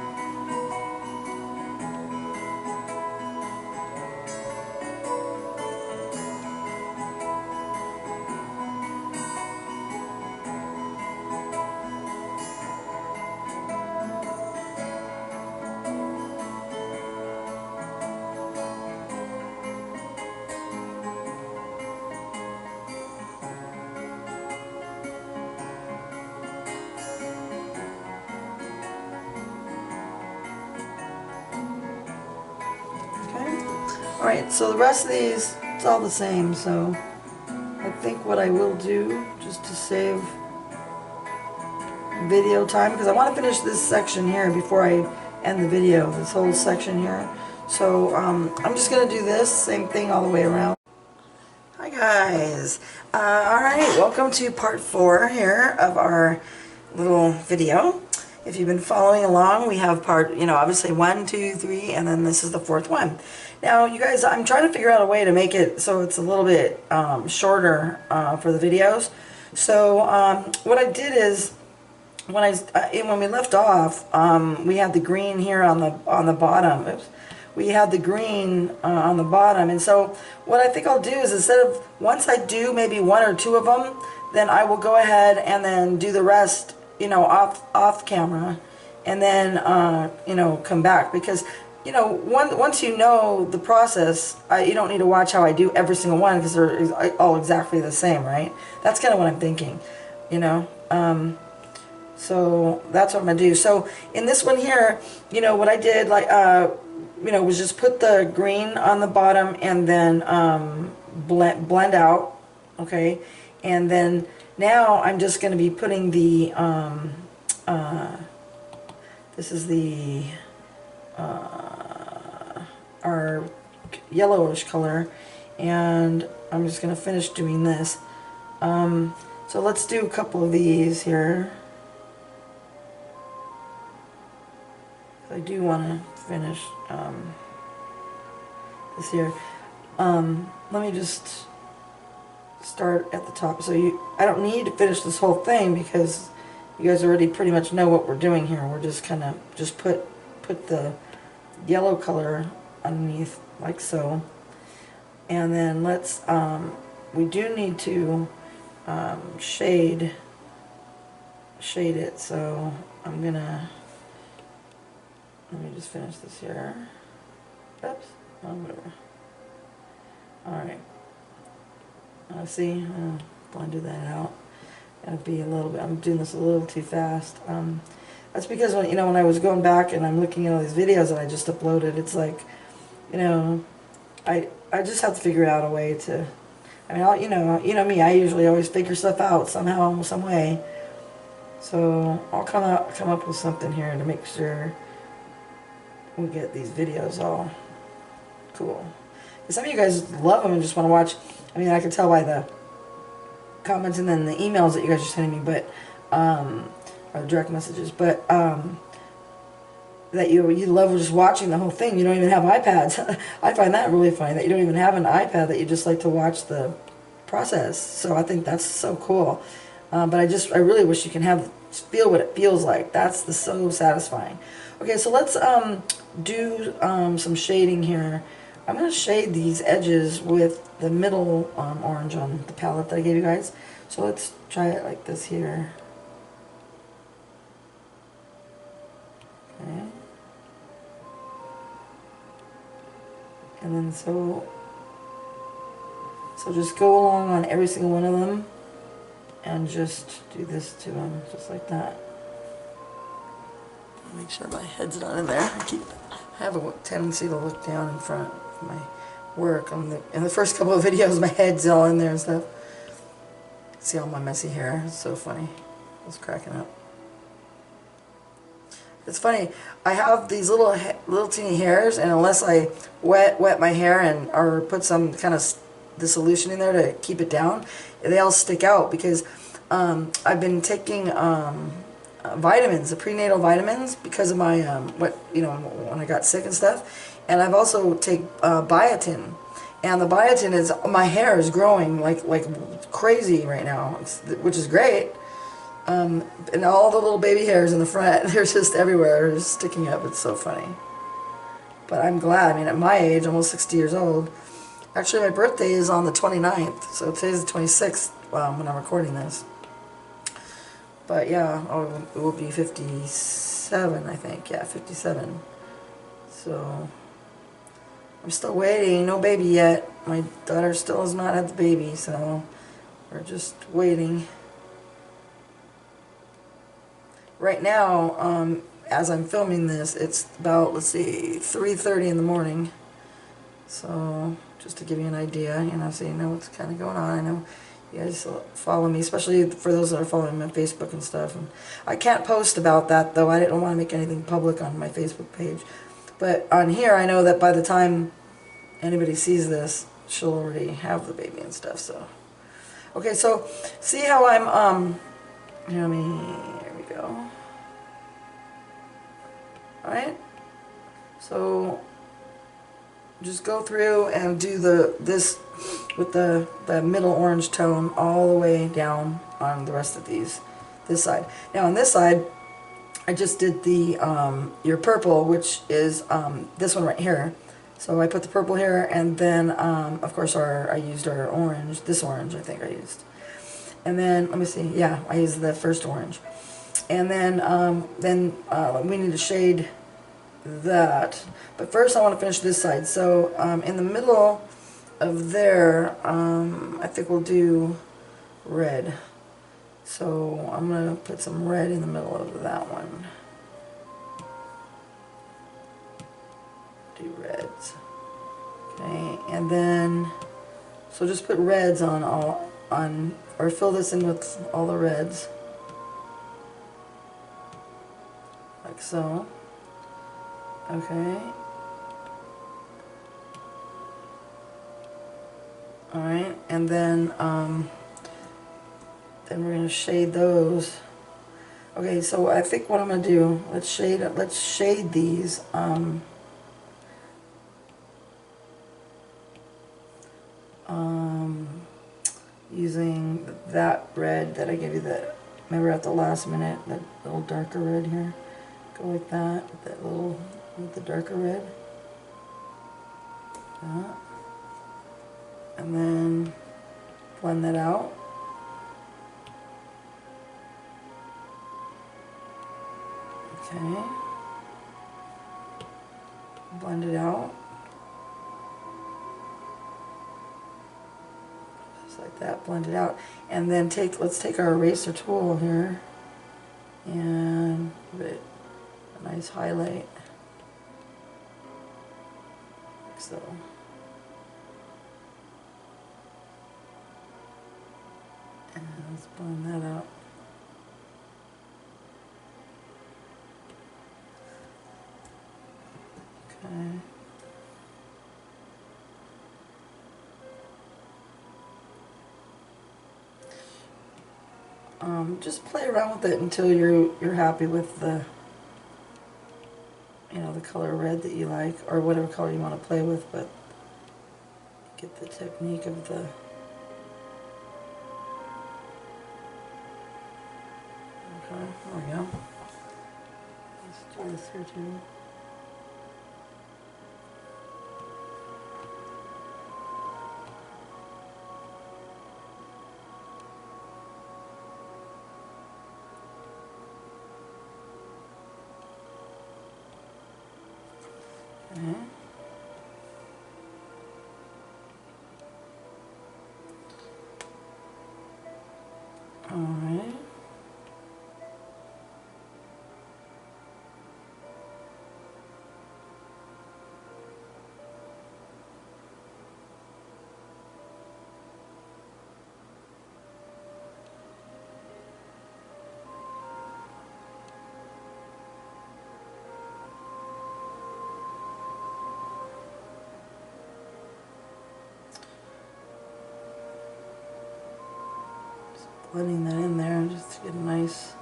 Alright, so the rest of these, it's all the same, so I think what I will do, just to save video time, because I want to finish this section here before I end the video, this whole section here. So I'm just going to do this, same thing all the way around. Hi guys, alright, welcome to part 4 here of our little video. If you've been following along, we have part, obviously 1, 2, 3, and then this is the 4th one. Now, you guys, I'm trying to figure out a way to make it so it's a little bit shorter for the videos. So what I did is, when we left off, we had the green here on the bottom. Oops. We had the green on the bottom, and so what I think I'll do is, instead of, once I do maybe 1 or 2 of them, then I will go ahead and then do the rest, off camera, and then come back, because once you know the process, you don't need to watch how I do every single one, because they're all exactly the same, right? That's kind of what I'm thinking, so that's what I'm gonna do. So in this one here, what I did, was just put the green on the bottom, and then blend out, okay, and then now I'm just going to be putting the this is the our yellowish color, and I'm just going to finish doing this. So let's do a couple of these here. I do want to finish this here. Let me just start at the top. So I don't need to finish this whole thing because you guys already pretty much know what we're doing here. We're just kind of put the yellow color underneath like so, and then let's we do need to shade it. So I'm gonna, let me just finish this here. Oops. Oh, whatever. Alright. See, blended that out. Gotta be a little bit, I'm doing this a little too fast. That's because when, when I was going back and I'm looking at all these videos that I just uploaded, it's like, I just have to figure out a way to, I mean, you know me, I usually always figure stuff out somehow, some way. So I'll come up with something here to make sure we get these videos all cool. Some of you guys love them and just want to watch. I mean, I can tell by the comments and then the emails that you guys are sending me, but or direct messages, but that you love just watching the whole thing. You don't even have iPads. I find that really funny that you don't even have an iPad, that you just like to watch the process. So I think that's so cool. But I really wish you can feel what it feels like. That's so satisfying. Okay, so let's do some shading here. I'm going to shade these edges with the middle orange on the palette that I gave you guys. So let's try it like this here. Okay. And then so just go along on every single one of them and just do this to them, just like that. Make sure my head's not in there. I have a tendency to look down in front of my work. In the first couple of videos, my head's all in there and stuff. See all my messy hair? It's so funny. I was cracking up. It's funny. I have these little teeny hairs, and unless I wet my hair or put some kind of the solution in there to keep it down, they all stick out because I've been taking vitamins, the prenatal vitamins, because of my when I got sick and stuff, and I've also take biotin, and the biotin is, my hair is growing like crazy right now, which is great. And all the little baby hairs in the front, they're just everywhere, they're just sticking up. It's so funny. But I'm glad. I mean, at my age, almost 60 years old. Actually, my birthday is on the 29th, so today's the 26th when I'm recording this. But yeah, it will be 57, I think. Yeah, 57. So I'm still waiting. No baby yet. My daughter still has not had the baby, so we're just waiting. Right now, as I'm filming this, it's about, let's see, 3:30 in the morning. So just to give you an idea, so you know what's kind of going on. I know you guys follow me, especially for those that are following me on Facebook and stuff. And I can't post about that, though. I didn't want to make anything public on my Facebook page. But on here, I know that by the time anybody sees this, she'll already have the baby and stuff. So, okay, so see how I'm, here we go. Alright? So just go through and do this with the middle orange tone all the way down on the rest of this side. Now on this side, I just did your purple, which is this one right here. So I put the purple here, and then of course I used our orange, this orange I think I used. And then, let me see, yeah, I used the first orange. And then we need to shade that. But first I want to finish this side. So in the middle of there, I think we'll do red. So I'm going to put some red in the middle of that one. Do reds. Okay, and then, so just put reds or fill this in with all the reds. Like so. Okay. Alright, and then we're going to shade those. Okay, so I think what I'm going to do, let's shade these. Using that red that I gave you, that, remember at the last minute, that little darker red here. Go like that, with the darker red. That. And then blend that out. Okay. Blend it out. Just like that, blend it out. And then let's take our eraser tool here and give it a nice highlight. Like so. And let's blend that out. Okay. Just play around with it until you're happy with the, you know, the color red that you like, or whatever color you want to play with, but get the technique of the. Okay, there we go. Let's do this here too. Okay. All right. Blending that in there just to get a nice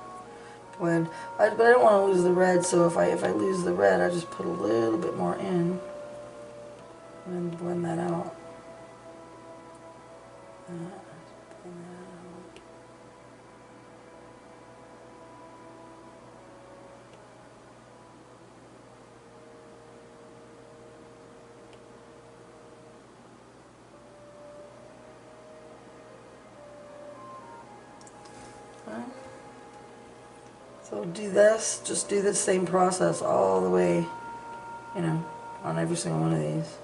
blend. But I don't want to lose the red, so if I lose the red, I just put a little bit more in and blend that out. Blend that out. So do this, just do the same process all the way, you know, on every single one of these.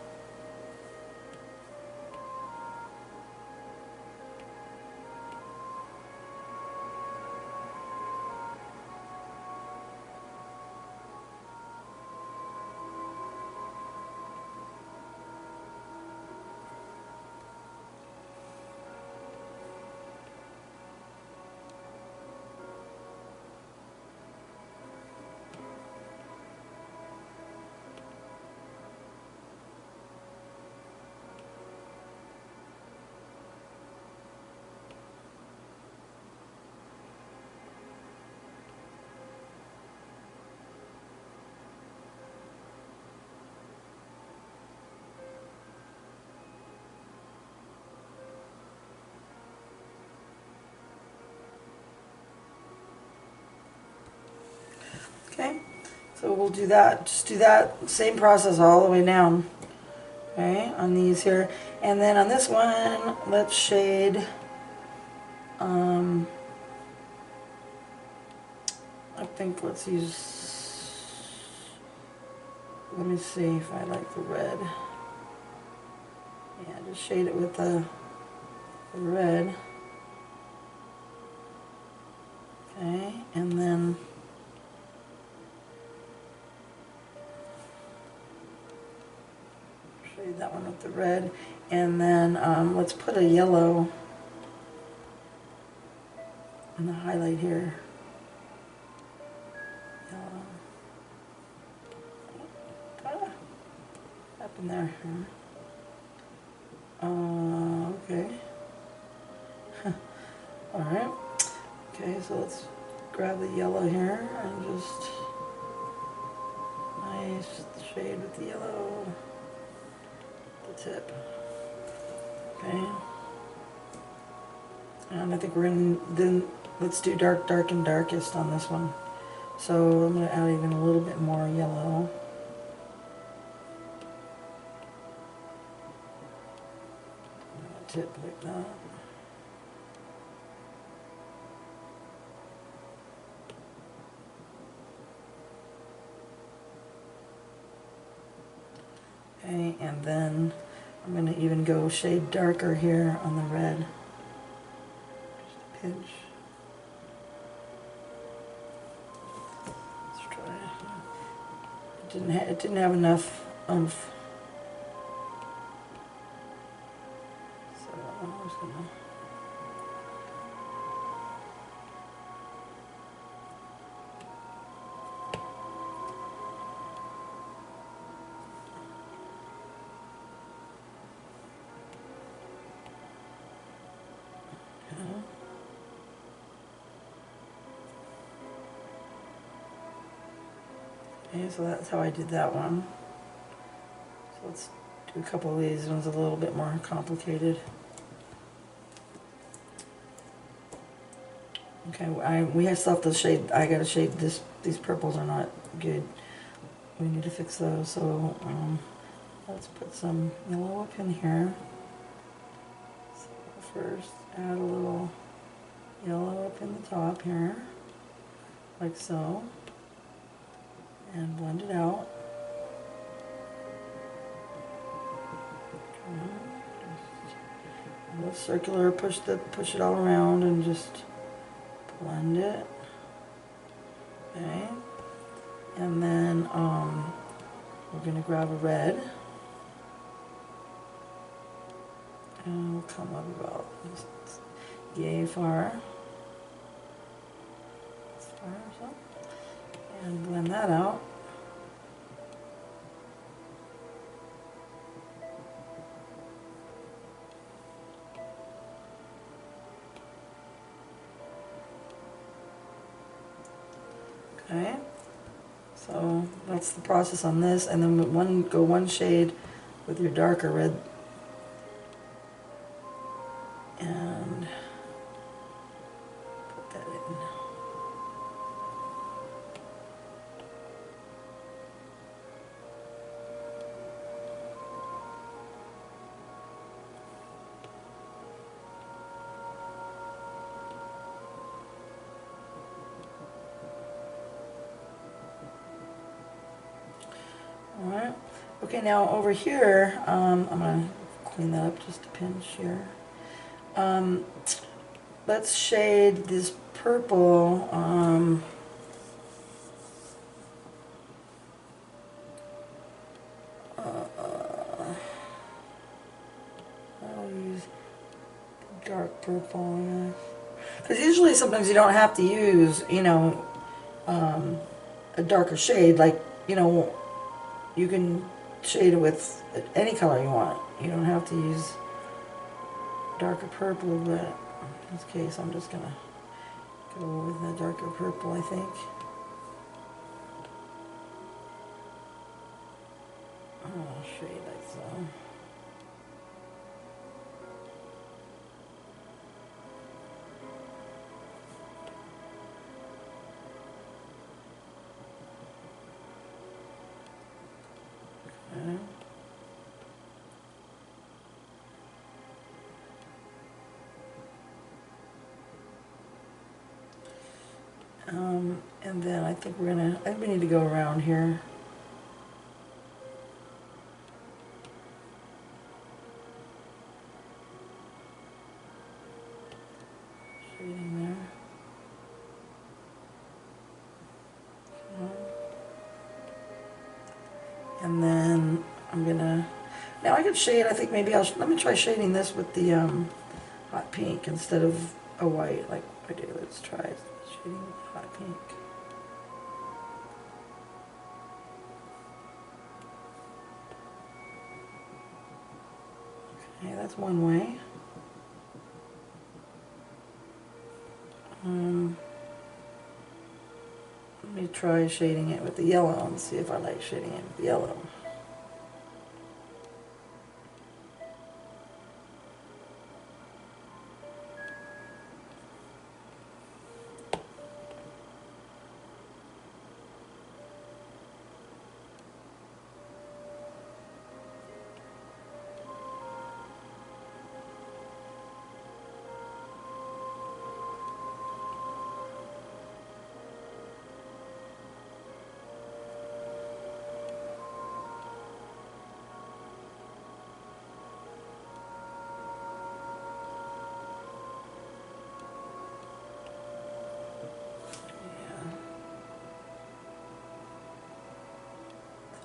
Okay, so we'll do that, just do that same process all the way down, okay, on these here. And then on this one, let's shade, I think let's use, let me see if I like the red. Yeah, just shade it with the red. Okay, and then shade that one with the red, and then let's put a yellow in the highlight here. Yellow. Up in there. Okay. Alright. Okay, so let's grab the yellow here and just nice shade with the yellow at the tip. Okay. And I think we're in, then let's do dark, dark, and darkest on this one. So I'm going to add even a little bit more yellow. Tip like that. Okay, and then I'm going to even go shade darker here on the red. Just a pinch. Let's try. It didn't have enough oomph. So I'm just gonna. Okay, so that's how I did that one. So let's do a couple of these ones a little bit more complicated. Okay, we have stuff to shade. I gotta shade this. These purples are not good. We need to fix those. So let's put some yellow up in here. So first, add a little yellow up in the top here, like so, and blend it out. A little circular, push it all around and just blend it. Okay, and then we're going to grab a red, and we'll come up about just yay far, as far as so, and blend that out. Okay, so that's the process on this, and then go one shade with your darker red, and put that in. Alright, okay, now over here, I'm going to clean that up just a pinch here. Let's shade this purple. I'll use dark purple, yeah. Because usually sometimes you don't have to use, you know, a darker shade, like, you know, you can shade it with any color you want. You don't have to use darker purple, but in this case I'm just going to go with the darker purple, I think. I'll shade like so. Okay. And then I think I think we need to go around here. Shading there. And then I'm gonna, now I could shade, I think maybe let me try shading this with the hot pink instead of a white like I do. Let's try shading with hot pink. Okay, that's one way. Let me try shading it with the yellow and see if I like shading it with the yellow.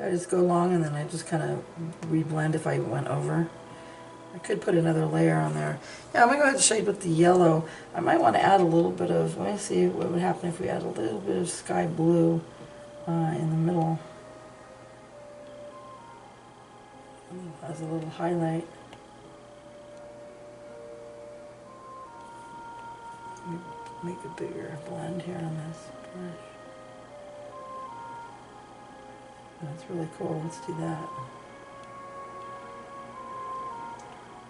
I just go along and then I just kind of reblend if I went over. I could put another layer on there. Yeah, I'm going to go ahead and shade with the yellow. I might want to add a little bit of, let me see what would happen if we add a little bit of sky blue in the middle. As a little highlight. Let me make a bigger blend here on this brush. That's really cool. Let's do that.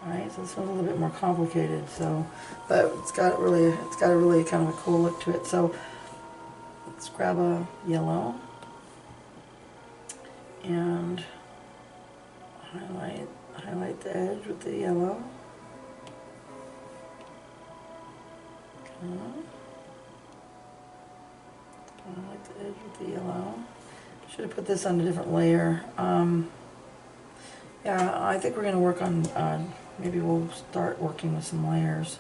Alright, so this one's a little bit more complicated, so but it's got a really kind of a cool look to it. So let's grab a yellow and highlight the edge with the yellow. Okay. Highlight the edge with the yellow. Should have put this on a different layer. Yeah, I think we're going to work on, maybe we'll start working with some layers.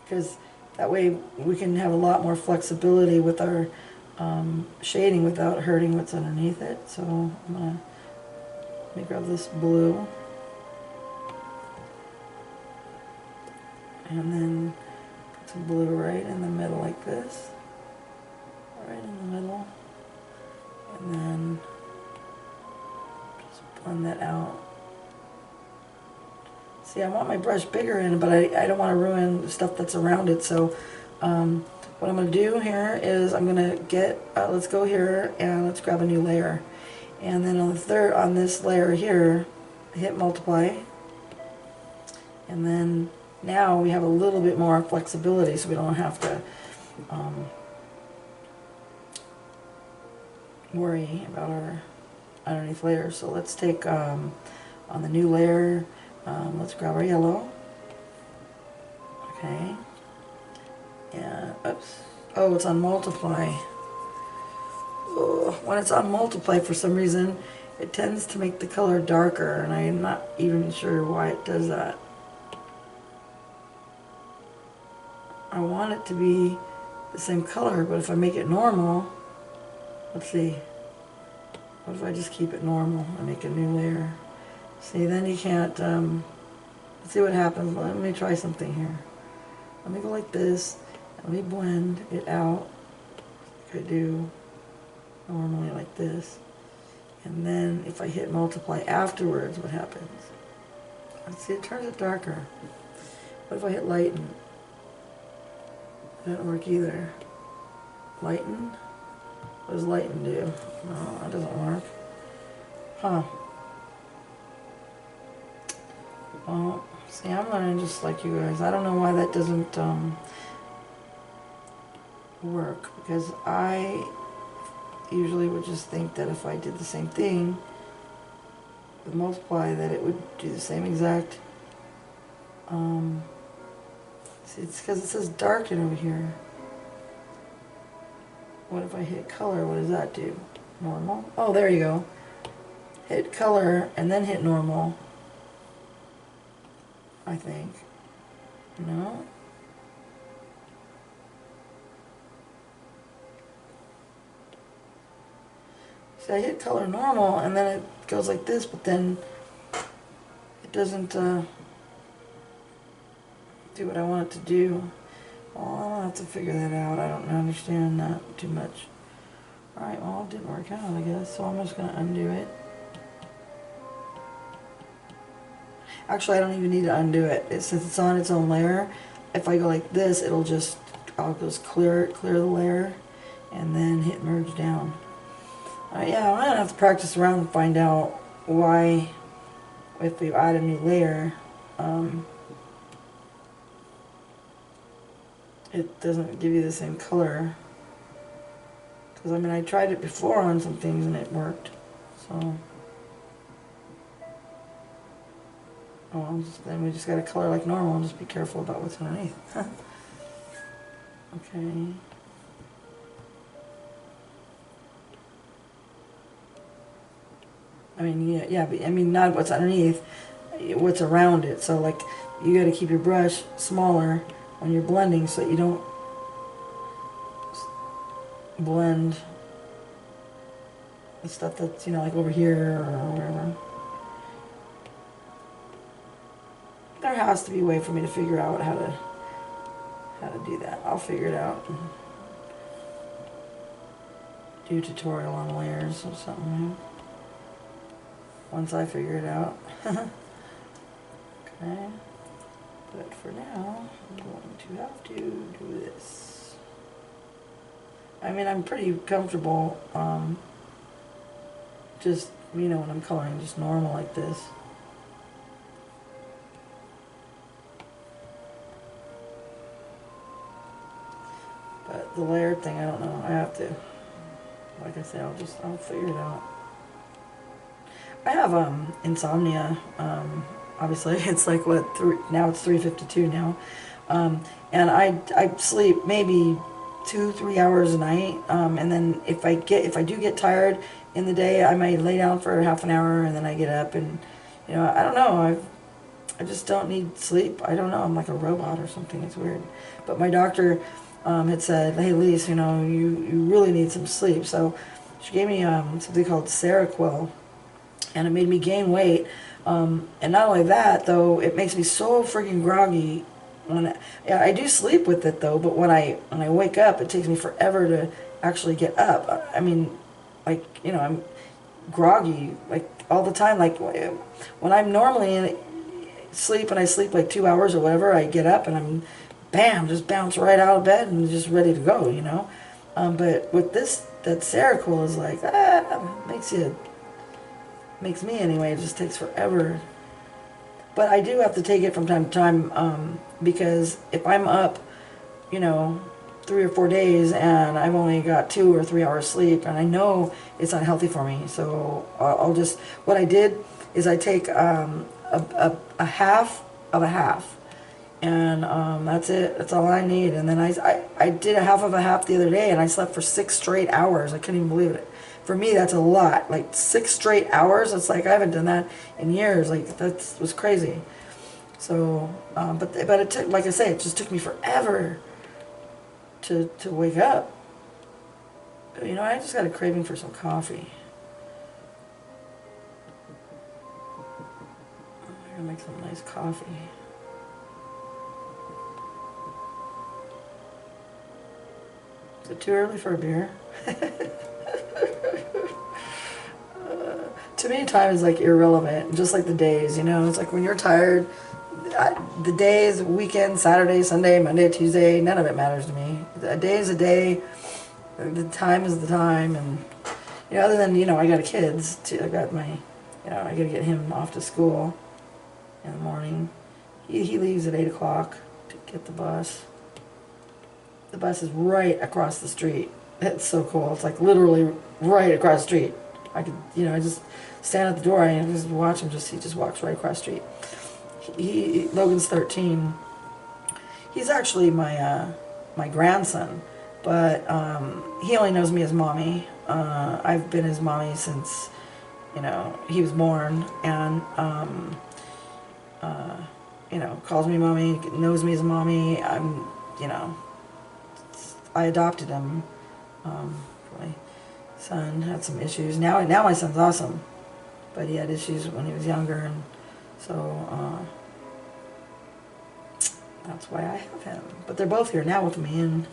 Because that way we can have a lot more flexibility with our shading without hurting what's underneath it. So let me grab this blue. And then put some blue right in the middle like this. Right in the middle. And then just blend that out. See, I want my brush bigger in, but I don't want to ruin the stuff that's around it. So what I'm going to do here is I'm going to get, let's go here and let's grab a new layer. And then on this layer here, hit multiply. And then now we have a little bit more flexibility, so we don't have to worry about our underneath layers. So let's take, on the new layer, let's grab our yellow. Okay. And, oops. Oh, it's on multiply. Oh, when it's on multiply, for some reason, it tends to make the color darker, and I'm not even sure why it does that. I want it to be the same color, but if I make it normal, let's see, what if I just keep it normal and make a new layer? See, then you can't, let's see what happens. Let me try something here. Let me go like this, and let me blend it out like I do normally like this. And then if I hit multiply afterwards, what happens? Let's see, it turns it darker. What if I hit lighten? That doesn't work either. Lighten? What does lighten do? No, that doesn't work. Huh. Well, see, I'm learning just like you guys. I don't know why that doesn't work, because I usually would just think that if I did the same thing with multiply, that it would do the same exact see, it's because it says darken over here. What if I hit color? What does that do? Normal? Oh, there you go. Hit color and then hit normal, I think. No? See, I hit color normal and then it goes like this, but then it doesn't do what I want it to do. Well, I'll have to figure that out. I don't understand that too much. Alright, well, it didn't work out, I guess, so I'm just going to undo it. Actually, I don't even need to undo it. Since it's on its own layer, if I go like this, I'll just clear the layer and then hit merge down. Yeah, I'm gonna have to practice around and find out why, if we add a new layer, it doesn't give you the same color. Because I mean, I tried it before on some things and it worked. So, then we just gotta color like normal and just be careful about what's underneath. Okay. I mean, yeah, but I mean, not what's underneath, what's around it. So, like, you got to keep your brush smaller when you're blending so that you don't blend the stuff that's, like over here or wherever. There has to be a way for me to figure out how to do that. I'll figure it out. Do a tutorial on layers or something. Once I figure it out. Okay. But for now, I'm going to have to do this. I mean, I'm pretty comfortable, just, when I'm coloring, just normal like this. But the layer thing, I don't know. I have to, like I said, I'll figure it out. I have insomnia. Obviously, it's like now it's 3:52 now, and I sleep maybe 2-3 hours a night, and then if I do get tired in the day, I might lay down for half an hour and then I get up and I don't know. I just don't need sleep. I don't know. I'm like a robot or something. It's weird. But my doctor had said, "Hey, Lise, you really need some sleep." So she gave me something called Seroquel. And it made me gain weight, and not only that, though, it makes me so freaking groggy. I do sleep with it though, but when I wake up, it takes me forever to actually get up. I mean, like I'm groggy like all the time. Like when I'm normally sleep and I sleep like 2 hours or whatever, I get up and I'm bam, just bounce right out of bed and just ready to go. But with this, that Seroquel is like makes me anyway, it just takes forever. But I do have to take it from time to time, because if I'm up, 3 or 4 days and I've only got 2 or 3 hours sleep, and I know it's unhealthy for me, so what I did is I take a half of a half, and that's it. That's all I need. And then I did a half of a half the other day, and I slept for 6 straight hours. I couldn't even believe it. For me, that's a lot. Like 6 straight hours. It's like I haven't done that in years. Like that was crazy. So, but it took, like I say, it just took me forever to wake up. I just got a craving for some coffee. I'm gonna make some nice coffee. Is it too early for a beer? To me, time is like irrelevant, just like the days, It's like when you're tired, the days, weekend, Saturday, Sunday, Monday, Tuesday, none of it matters to me. A day is a day, the time is the time, and, other than, I got kids, too. I got my, I gotta get him off to school in the morning. He leaves at 8 o'clock to get the bus. The bus is right across the street. It's so cool. It's like literally right across the street. I could, I just stand at the door and just watch him. He just walks right across the street. Logan's 13. He's actually my grandson, but he only knows me as mommy. I've been his mommy since, he was born, and calls me mommy, knows me as mommy. I adopted him. My son had some issues. Now my son's awesome, but he had issues when he was younger, and so that's why I have him. But they're both here now with me, and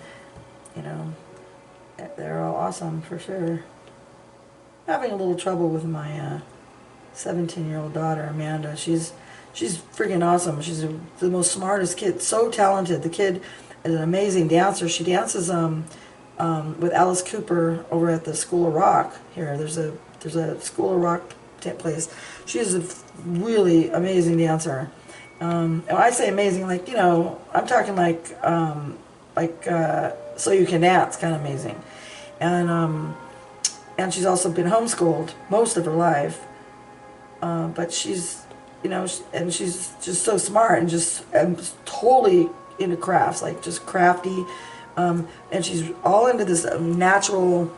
they're all awesome for sure. Having a little trouble with my 17-year-old daughter Amanda. She's She's freaking awesome. She's the most smartest kid, so talented. The kid is an amazing dancer. She dances with Alice Cooper over at the School of Rock here. There's a School of Rock place. She's a really amazing dancer. And I say amazing, like, you know, I'm talking like so you can dance kind of amazing. And she's also been homeschooled most of her life. But she's, you know, and she's just so smart and just totally into crafts, like just crafty. And she's all into this natural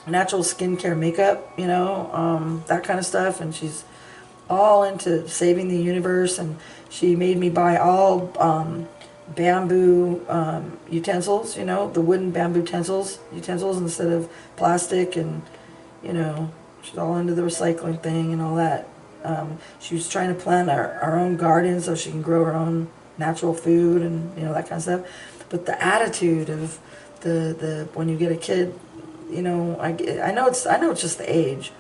skincare makeup, you know, that kind of stuff. And she's all into saving the universe. And she made me buy all bamboo utensils, you know, the wooden bamboo utensils instead of plastic. And, you know, she's all into the recycling thing and all that. She was trying to plant our own garden so she can grow her own natural food and, you know, that kind of stuff. But the attitude of the when you get a kid, you know, I know it's just the age,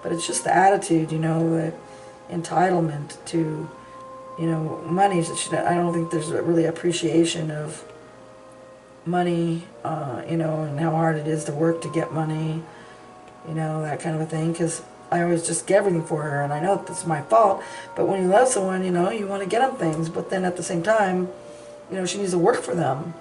but it's just the attitude, you know, the entitlement to, you know, money. I don't think there's really appreciation of money, you know, and how hard it is to work to get money, you know, that kind of a thing. Because I always just get everything for her, and I know that's my fault. But when you love someone, you know, you want to get them things, but then at the same time, you know, she needs to work for them.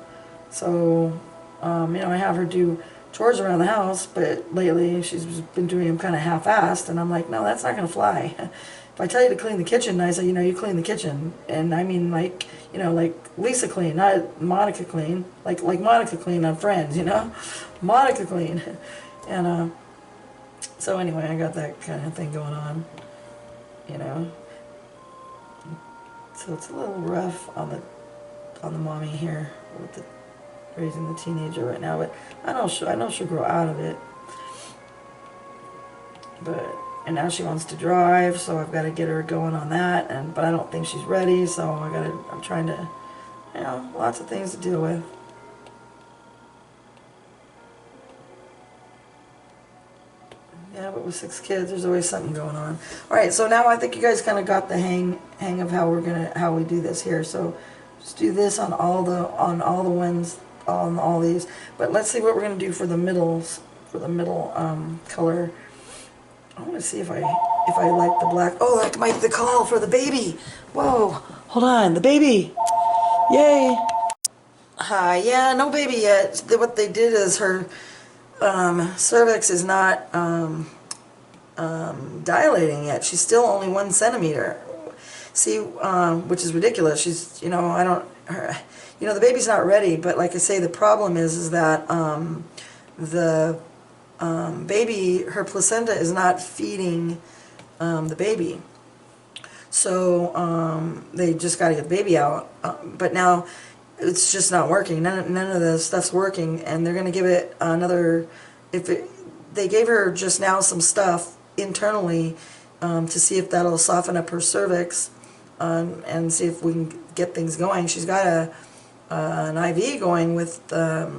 So, you know, I have her do chores around the house, but lately she's been doing them kind of half-assed, and I'm like, no, that's not going to fly. If I tell you to clean the kitchen, I say, you know, you clean the kitchen. And I mean, like, you know, like Lisa clean, not Monica clean. Like Monica clean on Friends, you know? Monica clean. And, so anyway, I got that kind of thing going on, you know. So it's a little rough on the mommy here with the raising the teenager right now, but I know she'll grow out of it. And now she wants to drive, so I've got to get her going on that. But I don't think she's ready, so I'm trying to, you know, lots of things to deal with. Yeah, but with 6 kids, there's always something going on. All right, so now I think you guys kind of got the hang of how we do this here. So just do this on all the ones, on all these. But let's see what we're gonna do for the middles, color. I want to see if I like the black. Oh, that might be the call for the baby. Whoa, hold on, the baby. Yay. Yeah, no baby yet. What they did is her cervix is not dilating yet. She's still only 1 centimeter. See, which is ridiculous. She's, you know, you know, the baby's not ready. But like I say, the problem is that the baby, her placenta is not feeding the baby. So they just got to get the baby out. But now it's just not working. None of the stuff's working, and they're going to give it another. They gave her just now some stuff internally to see if that'll soften up her cervix and see if we can get things going. She's got an IV going with a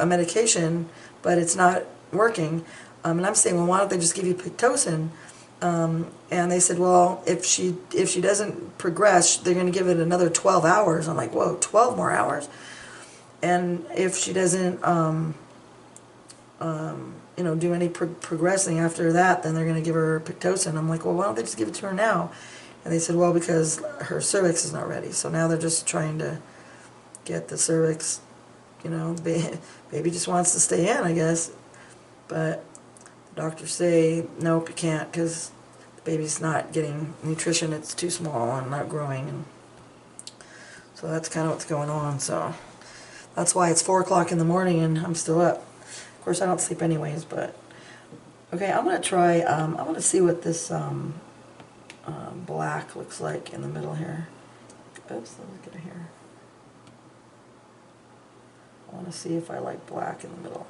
medication, but it's not working. And I'm saying, well, why don't they just give you Pitocin? And they said, well, if she doesn't progress, they're going to give it another 12 hours. I'm like, whoa, 12 more hours? And if she doesn't, you know, do any progressing after that, then they're going to give her Pitocin. I'm like, well, why don't they just give it to her now? And they said, well, because her cervix is not ready. So now they're just trying to get the cervix, you know, baby just wants to stay in, I guess. But the doctors say, nope, you can't, because the baby's not getting nutrition. It's too small and not growing. And so that's kind of what's going on. So that's why it's 4 o'clock in the morning and I'm still up. Of course, I don't sleep anyways, but okay, I'm going to try, I want to see what this black looks like in the middle here. Oops, let me get it here. I want to see if I like black in the middle.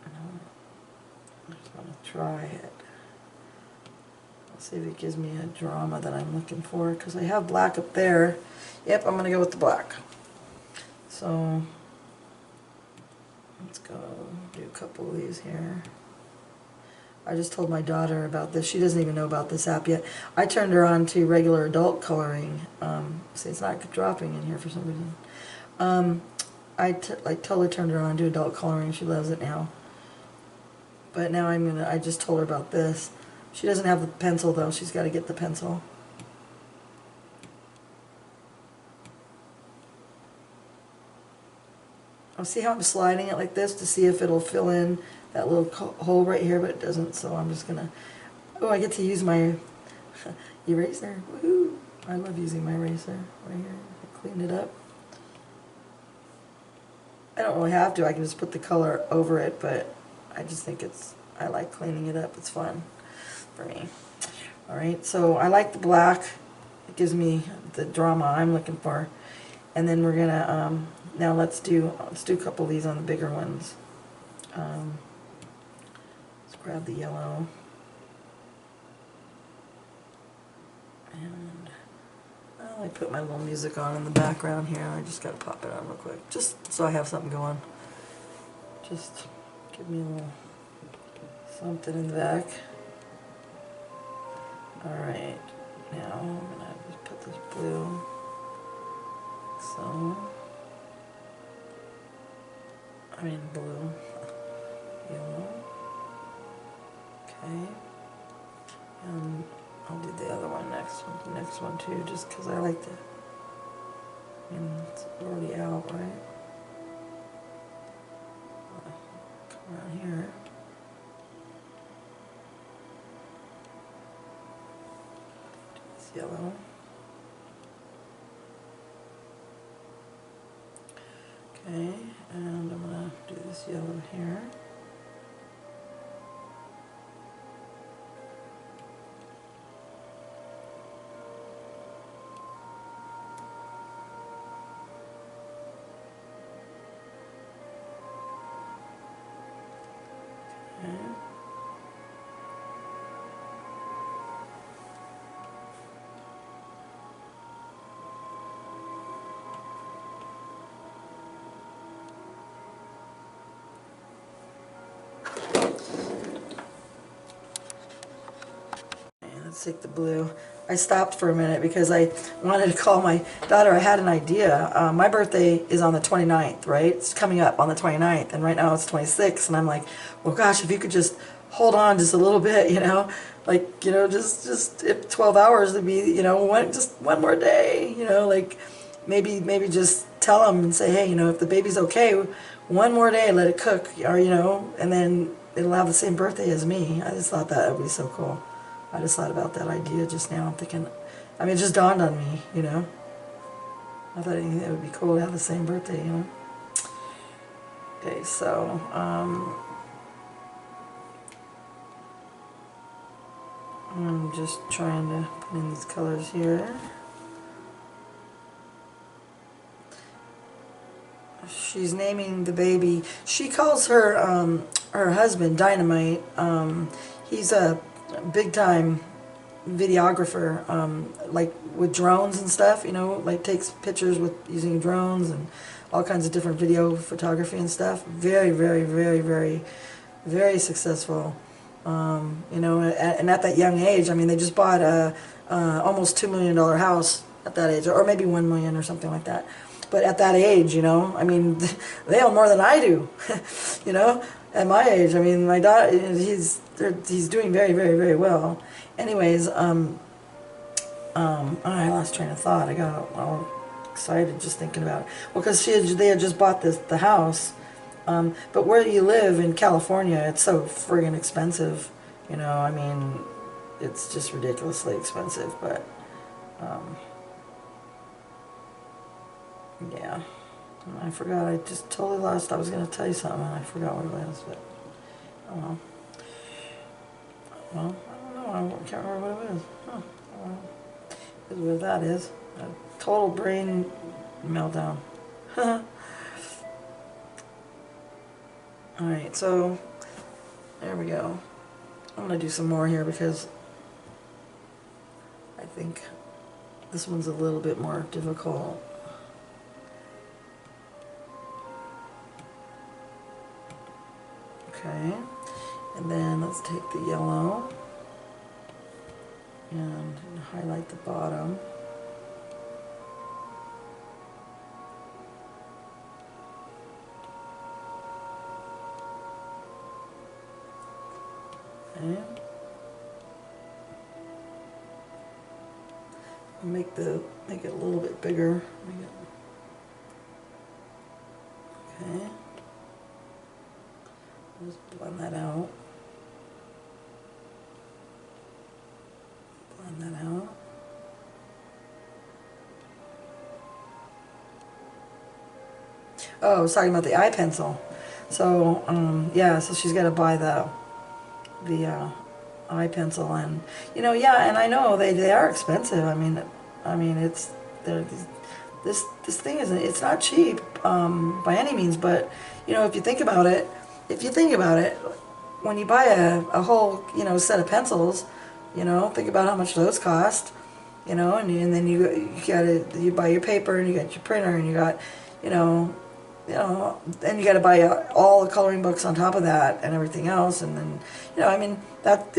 I just want to try it. I'll see if it gives me a drama that I'm looking for, because I have black up there. Yep, I'm going to go with the black. So let's go do a couple of these here. I just told my daughter about this. She doesn't even know about this app yet. I turned her on to regular adult coloring. See, it's not dropping in here for some reason. I totally turned her on to adult coloring. She loves it now. But now I just told her about this. She doesn't have the pencil though. She's got to get the pencil. I'll see how I'm sliding it like this to see if it'll fill in that little hole right here, but it doesn't, so I'm just gonna, oh, I get to use my eraser. Woohoo! I love using my eraser right here. I clean it up. I don't really have to. I can just put the color over it, but I just think I like cleaning it up. It's fun for me. Alright, so I like the black. It gives me the drama I'm looking for. And then we're gonna, now let's do a couple of these on the bigger ones. Let's grab the yellow. And I put my little music on in the background here. I just gotta pop it on real quick, just so I have something going. Just give me a little something in the back. Alright, now I'm gonna just put this blue. So, I mean blue, yellow, okay, and I'll do the other one next one too, just because I like to, it's already out, right? Come around here. Do this yellow. Okay, and I'm going to do this yellow here. Okay. Let's take the blue. I stopped for a minute because I wanted to call my daughter. I had an idea. My birthday is on the 29th, right? It's coming up on the 29th, and right now it's 26th, and I'm like, well, gosh, if you could just hold on just a little bit, you know, like, you know, just if 12 hours to be, you know, just one more day, you know, like maybe just tell them and say, hey, you know, if the baby's okay, one more day, let it cook, or, you know, and then it'll have the same birthday as me. I just thought that would be so cool. I just thought about that idea just now. I'm thinking, I mean, it just dawned on me, you know. I thought it would be cool to have the same birthday, you know. Okay, so, I'm just trying to put in these colors here. She's naming the baby. She calls her husband Dynamite. He's a big-time videographer, like with drones and stuff, you know, like takes pictures with using drones and all kinds of different video photography and stuff. Very, very, very, very, very successful. You know, and at that young age, I mean, they just bought a almost $2 million house at that age, or maybe 1 million or something like that. But at that age, you know, I mean, they own more than I do, you know, at my age. I mean, my daughter, he's doing very, very, very well. Anyways, I lost train of thought. I got all excited just thinking about it. Well, because they had just bought the house. But where you live in California, it's so friggin' expensive. You know, I mean, it's just ridiculously expensive. But, yeah. I forgot. I just totally lost. I was going to tell you something, and I forgot what it was. But, oh well. Well, I don't know. I can't remember what it is. Huh. Well, that's what that is. A total brain meltdown. Alright, so there we go. I'm going to do some more here because I think this one's a little bit more difficult. Okay, And then let's take the yellow and highlight the bottom. Okay. Make it a little bit bigger. Okay. Just blend that out. Blend that out. Oh, I was talking about the eye pencil. So yeah, so she's got to buy the eye pencil, and yeah, and I know they are expensive. I mean it's this thing isn't, it's not cheap by any means, but if you think about it, when you buy a whole set of pencils, think about how much those cost, and then you buy your paper, and you got your printer, and you got then you got to buy all the coloring books on top of that and everything else, and then I mean that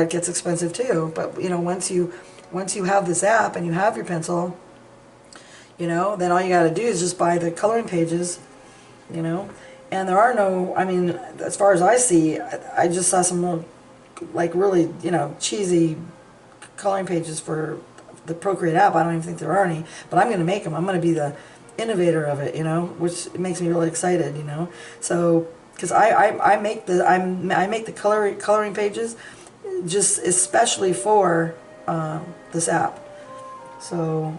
gets expensive too. But once you have this app and you have your pencil, then all you got to do is just buy the coloring pages, and there are no, I mean, as far as I see, I just saw some like really cheesy coloring pages for the Procreate app. I don't even think there are any, but I'm going to make them. I'm going to be the innovator of it, which makes me really excited, So, because I make the coloring pages just especially for this app. So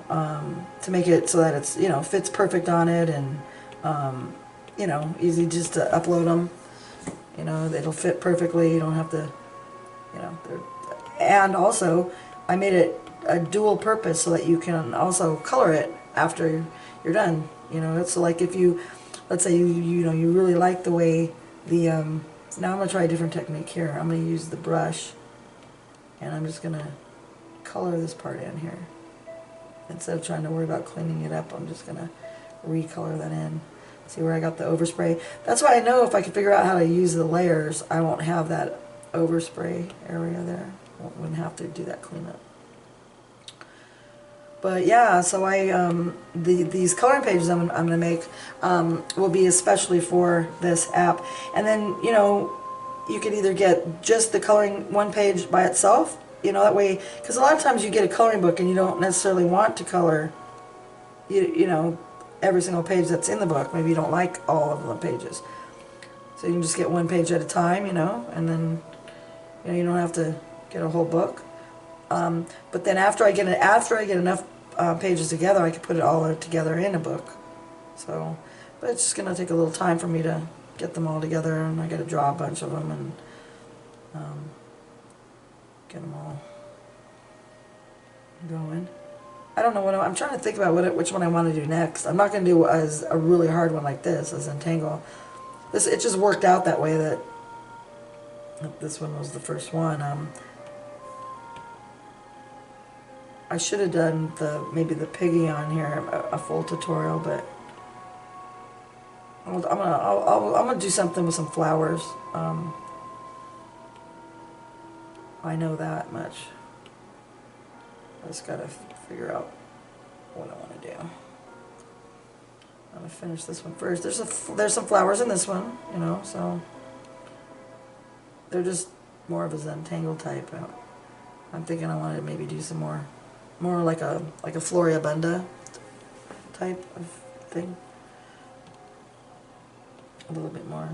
to make it so that it's fits perfect on it, and easy just to upload them. It'll fit perfectly. You don't have to, and also I made it a dual purpose so that you can also color it after you're done. It's like if you, let's say you really like the way the now I'm going to try a different technique here. I'm going to use the brush, and I'm just going to color this part in here. Instead of trying to worry about cleaning it up, I'm just going to recolor that in. See where I got the overspray? That's why I know if I can figure out how to use the layers, I won't have that overspray area there. Wouldn't have to do that cleanup. But yeah, so these coloring pages I'm going to make will be especially for this app. And then, you could either get just the coloring one page by itself, that way, because a lot of times you get a coloring book and you don't necessarily want to color, every single page that's in the book. Maybe you don't like all of the pages. So you can just get one page at a time, and then, you don't have to get a whole book. But then after I get enough pages together, I can put it all together in a book. So, but it's just gonna take a little time for me to get them all together, and I got to draw a bunch of them and get them all going. I don't know what I'm trying to think about which one I want to do next. I'm not gonna do a really hard one like this, a Zentangle. It just worked out that way that this one was the first one. I should have done maybe the piggy on here, a full tutorial, but I'm gonna do something with some flowers. I know that much. I just gotta figure out what I want to do. I'm gonna finish this one first. There's some flowers in this one, so they're just more of a Zentangle type. I'm thinking I want to maybe do some more like a Floribunda type of thing. A little bit more.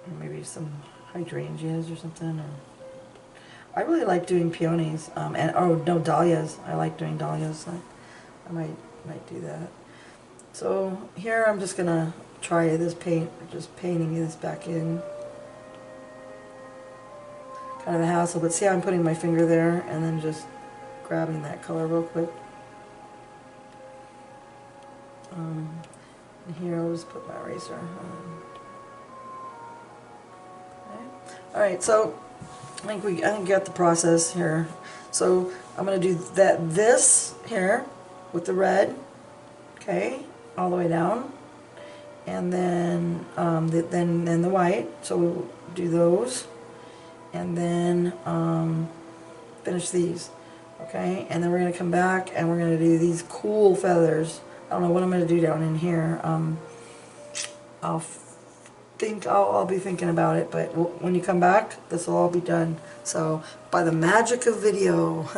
Or maybe some hydrangeas or something. I really like doing peonies. No, dahlias. I like doing dahlias. I might do that. So here I'm just gonna try this just painting this back in. Kind of a hassle, but see how I'm putting my finger there and then just grabbing that color real quick. And here I'll just put my eraser on. Okay. Alright, so I think we got the process here. So I'm going to do this here with the red, okay, all the way down. and then then the white. So we'll do those, and then finish these. Okay, and then we're going to come back and we're going to do these cool feathers. I don't know what I'm going to do down in here. I'll be thinking about it, but when you come back, this will all be done. So by the magic of video,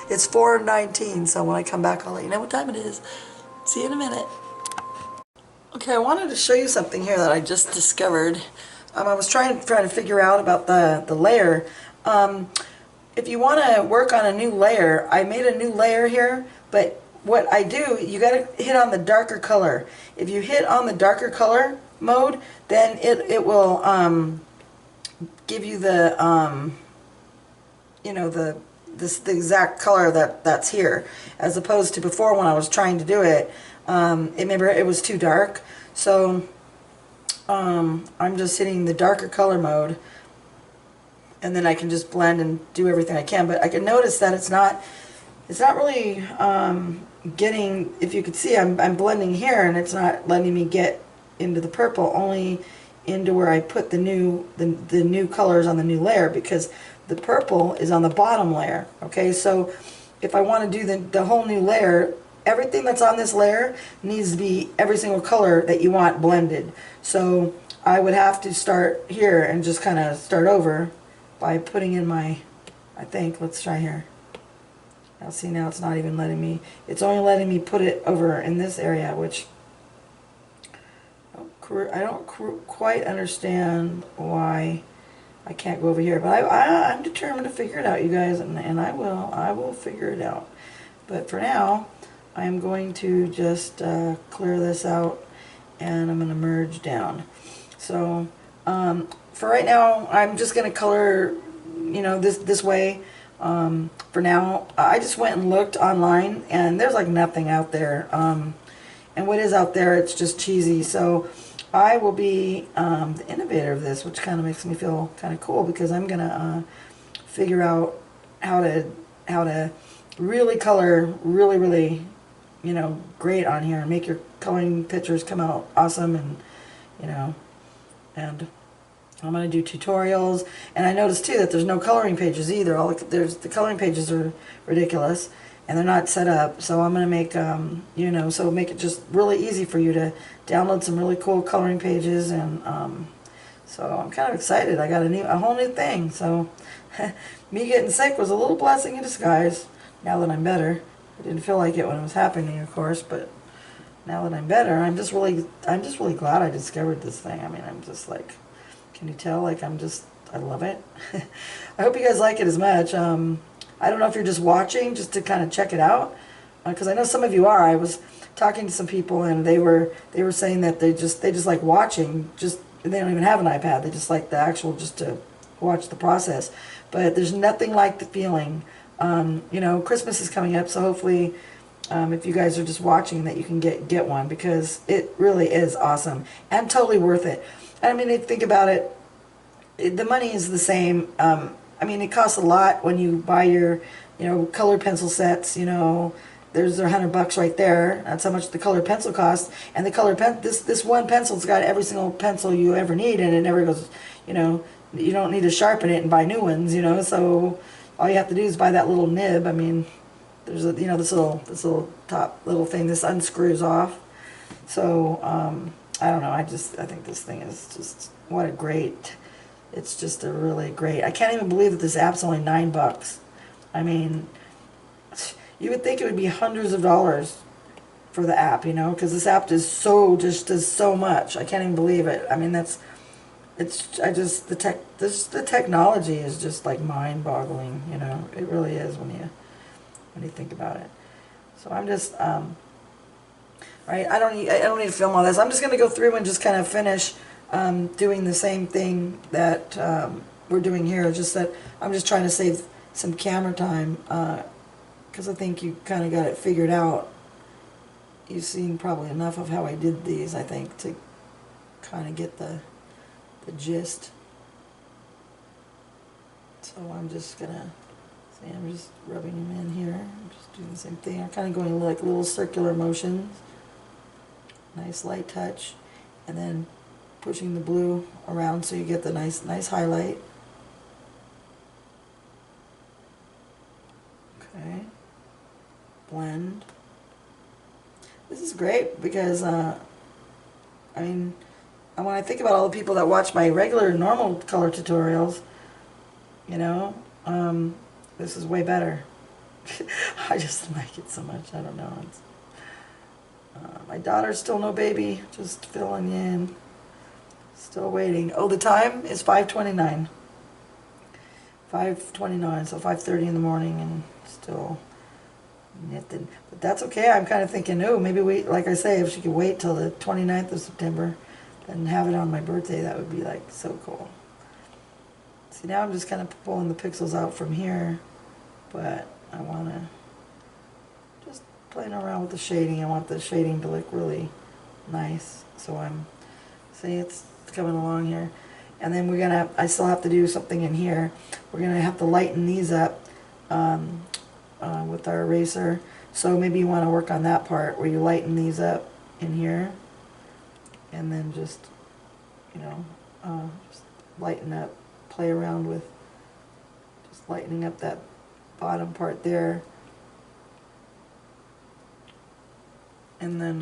it's 4:19. So when I come back, I'll let you know what time it is. See you in a minute. Okay, I wanted to show you something here that I just discovered. I was trying to figure out about the layer. If you want to work on a new layer, I made a new layer here, but what I do, you got to hit on the darker color. If you hit on the darker color mode, then it will give you the you know, the exact color that's here, as opposed to before when I was trying to do it. Remember, it was too dark, so I'm just hitting the darker color mode, and then I can just blend and do everything I can. But I can notice that it's not really getting, if you could see, I'm blending here, and it's not letting me get into the purple, only into where I put the new colors on the new layer, because the purple is on the bottom layer. Okay, so if I want to do the whole new layer, everything that's on this layer needs to be every single color that you want blended. So I would have to start here and just kind of start over by putting in my, I think, let's try here. Now see, now it's not even letting me, it's only letting me put it over in this area, which I don't quite understand why I can't go over here. But I'm determined to figure it out, you guys, and I will figure it out. But for now, I'm going to just clear this out, and I'm going to merge down. So for right now, I'm just going to color, you know, this way. For now, I just went and looked online, and there's like nothing out there. And what is out there, it's just cheesy. So I will be the innovator of this, which kind of makes me feel kind of cool, because I'm going to figure out how to really color really, you know, great on here, and make your coloring pictures come out awesome. And you know, and I'm going to do tutorials. And I noticed too that there's no coloring pages either. The coloring pages are ridiculous, and they're not set up. So I'm going to make you know, so make it just really easy for you to download some really cool coloring pages. And so I'm kind of excited. I got a whole new thing. So me getting sick was a little blessing in disguise. Now that I'm better, I didn't feel like it when it was happening, of course, but now that I'm better, I'm just really glad I discovered this thing. I mean, I'm just like, can you tell? Like, I love it. I hope you guys like it as much. I don't know if you're just watching just to kind of check it out, because I know some of you are. I was talking to some people, and they were saying that they just like watching. Just, they don't even have an iPad. They just like the actual, just to watch the process. But there's nothing like the feeling. You know, Christmas is coming up, so hopefully, if you guys are just watching, that you can get one, because it really is awesome and totally worth it. I mean, if you think about it, the money is the same. I mean, it costs a lot when you buy your, you know, colored pencil sets. You know, there's $100 right there. That's how much the colored pencil costs. And the colored this one pencil's got every single pencil you ever need, and it never goes. You know, you don't need to sharpen it and buy new ones. You know, so all you have to do is buy that little nib. I mean, there's a, you know, this little top little thing. This unscrews off. So I don't know. I think this thing is just, what a great. It's just a really great. I can't even believe that this app's only $9. I mean, you would think it would be hundreds of dollars for the app, you know, because this app does so much. I can't even believe it. I mean, the technology is just like mind-boggling, you know. It really is when you think about it. So I'm just right. I don't need to film all this. I'm just going to go through and just kind of finish doing the same thing that we're doing here. Just that I'm just trying to save some camera time, because I think you kind of got it figured out. You've seen probably enough of how I did these, I think, to kind of get the gist. So I'm just gonna see, I'm just rubbing them in here. I'm just doing the same thing. I'm kind of going like little circular motions. Nice light touch. and then pushing the blue around so you get the nice highlight. Okay, blend. This is great because I mean, when I think about all the people that watch my regular normal color tutorials, you know, this is way better. I just like it so much. I don't know. It's, my daughter's still no baby, just filling in. Still waiting. Oh, the time is 5:29. 5:29, so 5:30 in the morning, and still knitting. But that's okay. I'm kind of thinking, oh, maybe wait, like I say, if she could wait till the 29th of September, then have it on my birthday, that would be like so cool. See, now I'm just kind of pulling the pixels out from here, but I want to just playing around with the shading. I want the shading to look really nice. So see, it's coming along here. And then I still have to do something in here. We're gonna have to lighten these up with our eraser. So maybe you want to work on that part where you lighten these up in here, and then just, you know, just lighten up, play around with just lightening up that bottom part there. And then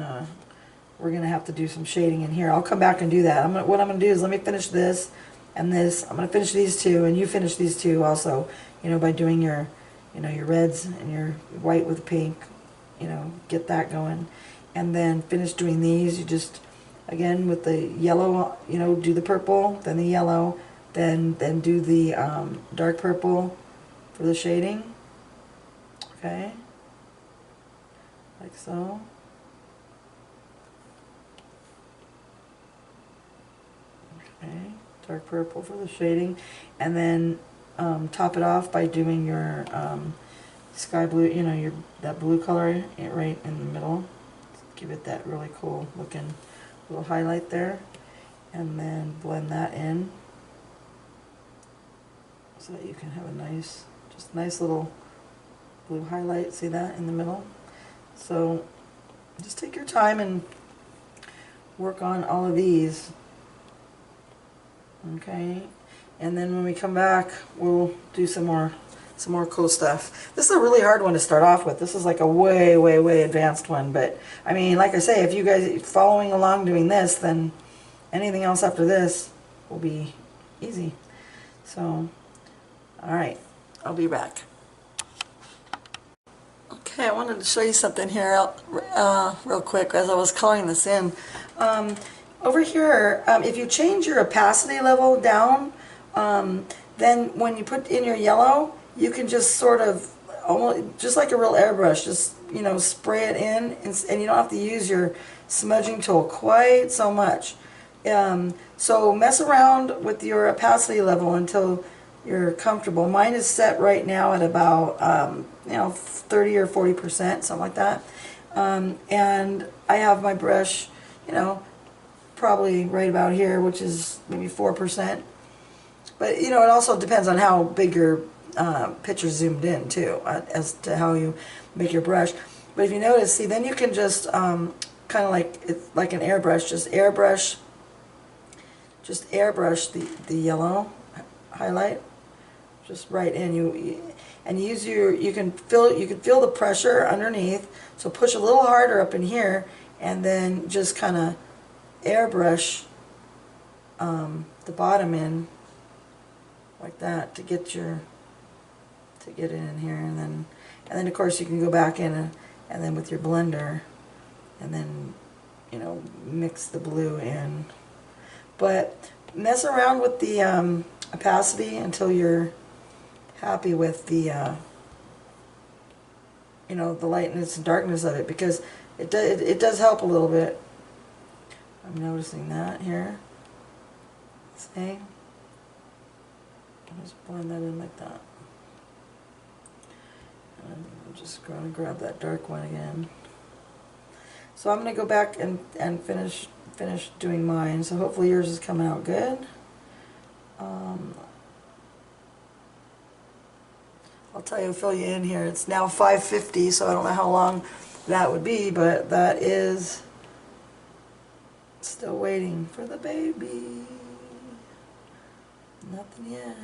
we're going to have to do some shading in here. I'll come back and do that. What I'm going to do is let me finish this and this. I'm going to finish these two, and you finish these two also, you know, by doing your, you know, your reds and your white with pink, you know, get that going. And then finish doing these. You just, again, with the yellow, you know, do the purple, then the yellow, then do the dark purple for the shading. Okay, like so. Okay, dark purple for the shading, and then top it off by doing your sky blue, you know, that blue color right in the middle. Give it that really cool looking little highlight there, and then blend that in so that you can have a nice, just nice little blue highlight. See that in the middle? So just take your time and work on all of these. Okay, and then when we come back, we'll do some more cool stuff. This is a really hard one to start off with. This is like a way advanced one, but I mean, like I say, if you guys are following along doing this, then anything else after this will be easy. So, all right, I'll be back. Okay, I wanted to show you something here real quick as I was coloring this in. Over here, if you change your opacity level down, then when you put in your yellow, you can just sort of, almost just like a real airbrush, just, you know, spray it in, and you don't have to use your smudging tool quite so much. So mess around with your opacity level until you're comfortable. Mine is set right now at about, you know, 30 or 40%, something like that. And I have my brush, you know, probably right about here, which is maybe 4%. But, you know, it also depends on how big your picture's zoomed in, too, as to how you make your brush. But if you notice, see, then you can just kind of like, it's like an airbrush, just airbrush the yellow highlight, just right in. And use you can feel the pressure underneath, so push a little harder up in here, and then just kind of airbrush the bottom in like that to get it in here, and then of course you can go back in and then with your blender, and then, you know, mix the blue in. But mess around with the opacity until you're happy with the you know, the lightness and darkness of it, because it does help a little bit. I'm noticing that here. See? I'll just blend that in like that. And I'm just going to grab that dark one again. So I'm going to go back and finish doing mine. So hopefully yours is coming out good. I'll fill you in here. It's now 5:50, so I don't know how long that would be, but that is, let's Still waiting for the baby. Nothing yet.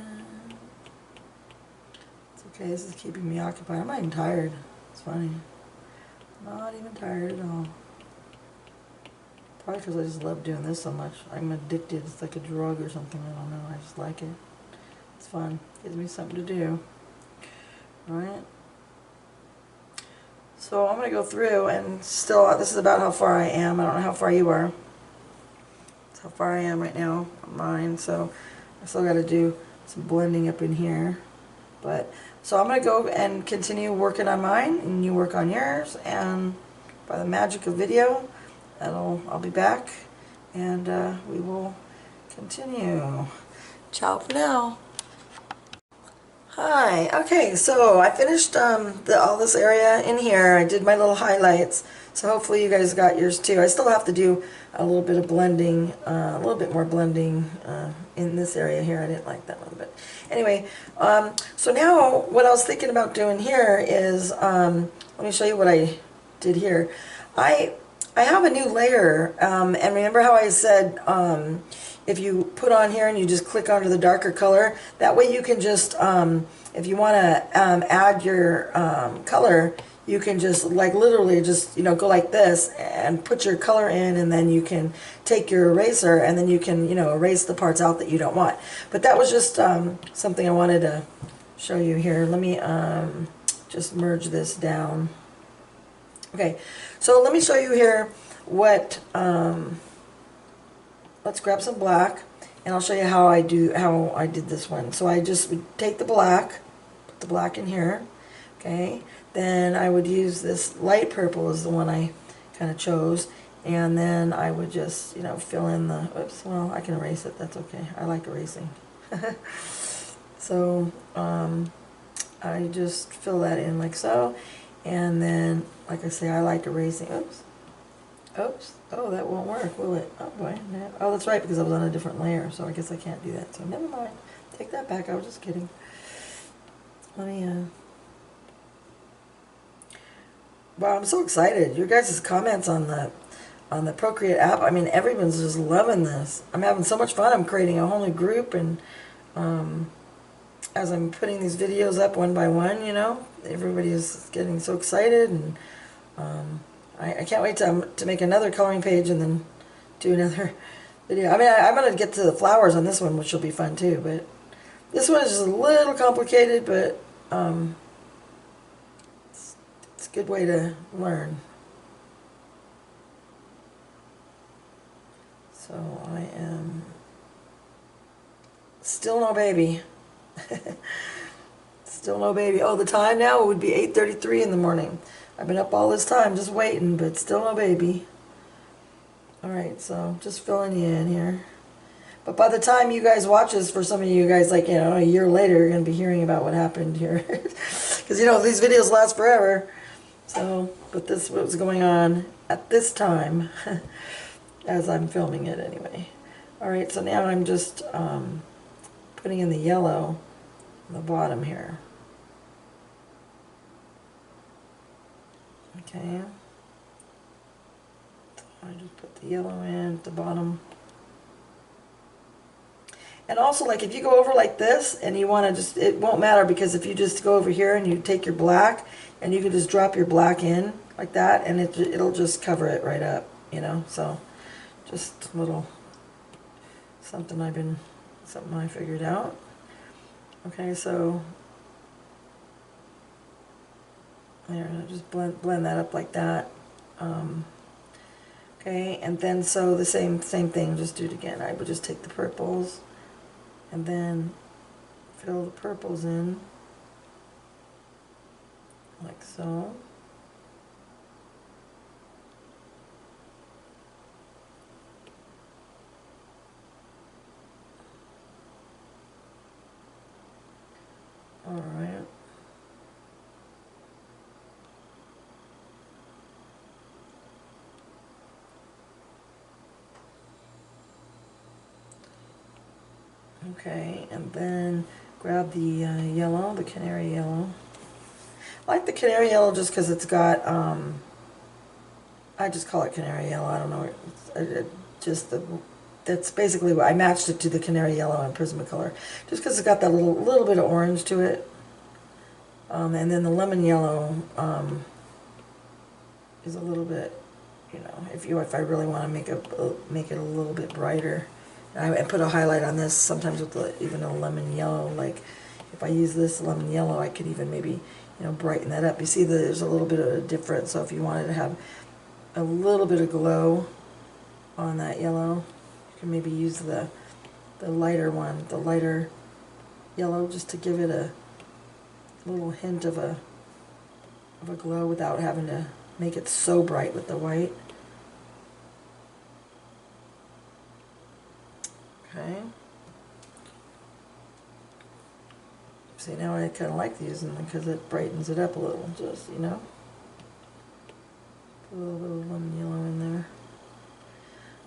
It's okay, this is keeping me occupied. I'm not even tired. It's funny. Not even tired at all. Probably because I just love doing this so much. I'm addicted. It's like a drug or something. I don't know. I just like it. It's fun. Gives me something to do. Alright. So I'm going to go through and still, this is about how far I am. I don't know how far you are. That's how far I am right now on mine. So I still got to do some blending up in here. But so I'm going to go and continue working on mine, and you work on yours, and by the magic of video, I'll be back, and we will continue. Ciao for now. Hi. Okay, so I finished all this area in here. I did my little highlights, so hopefully you guys got yours too. I still have to do a little bit of blending, a little bit more blending in this area here. I didn't like that one, but anyway. So now what I was thinking about doing here is, let me show you what I did here. I have a new layer, and remember how I said if you put on here and you just click onto the darker color, that way you can just, if you want to add your color, you can just like literally just, you know, go like this and put your color in, and then you can take your eraser and then you can, you know, erase the parts out that you don't want. But that was just something I wanted to show you here. Let me just merge this down. Okay, so let me show you here what, let's grab some black, and I'll show you how I did this one. So I just would take the black, put the black in here, okay, then I would use this light purple is the one I kind of chose, and then I would just, you know, fill in the, oops, well, I can erase it, that's okay, I like erasing. So I just fill that in like so, and then, like I say, I like erasing, oops, oh, that won't work, will it? Oh boy, no. Oh, that's right, because I was on a different layer, so I guess I can't do that, so never mind, take that back, I was just kidding. Let me, wow, I'm so excited. Your guys' comments on the Procreate app, I mean, everyone's just loving this. I'm having so much fun. I'm creating a whole new group, and as I'm putting these videos up one by one, you know, everybody is getting so excited, and I can't wait to make another coloring page and then do another video. I mean, I'm going to get to the flowers on this one, which will be fun too, but this one is just a little complicated, but it's a good way to learn. So I am still no baby. Still no baby. Oh, the time now would be 8:33 in the morning. I've been up all this time just waiting, but still no baby. Alright, so just filling you in here. But by the time you guys watch this, for some of you guys, like, you know, a year later, you're going to be hearing about what happened here. Because, you know, these videos last forever. So, but this is what's going on at this time, as I'm filming it anyway. Alright, so now I'm just putting in the yellow on the bottom here. Okay. So I just put the yellow in at the bottom. And also, like, if you go over like this and you want to just, it won't matter, because if you just go over here and you take your black and you can just drop your black in like that, and it'll just cover it right up, you know. So just a little something I figured out. Okay, so there, just blend that up like that. Okay, and then so the same thing, just do it again. I would just take the purples and then fill the purples in like so. All right. Okay, and then grab the yellow, the canary yellow. I like the canary yellow just because it's got, I just call it canary yellow, I don't know, just that's basically what I matched it to the canary yellow and Prismacolor, just because it's got that little bit of orange to it. And then the lemon yellow is a little bit, you know, if I really want to make it a little bit brighter. And I put a highlight on this sometimes with even a lemon yellow. Like if I use this lemon yellow, I could even maybe, you know, brighten that up. You see that there's a little bit of a difference. So if you wanted to have a little bit of glow on that yellow, you can maybe use the lighter one, the lighter yellow, just to give it a little hint of a glow without having to make it so bright with the white. Okay. See, now I kind of like using them because it brightens it up a little, just, you know. Put a little bit of lemon yellow in there.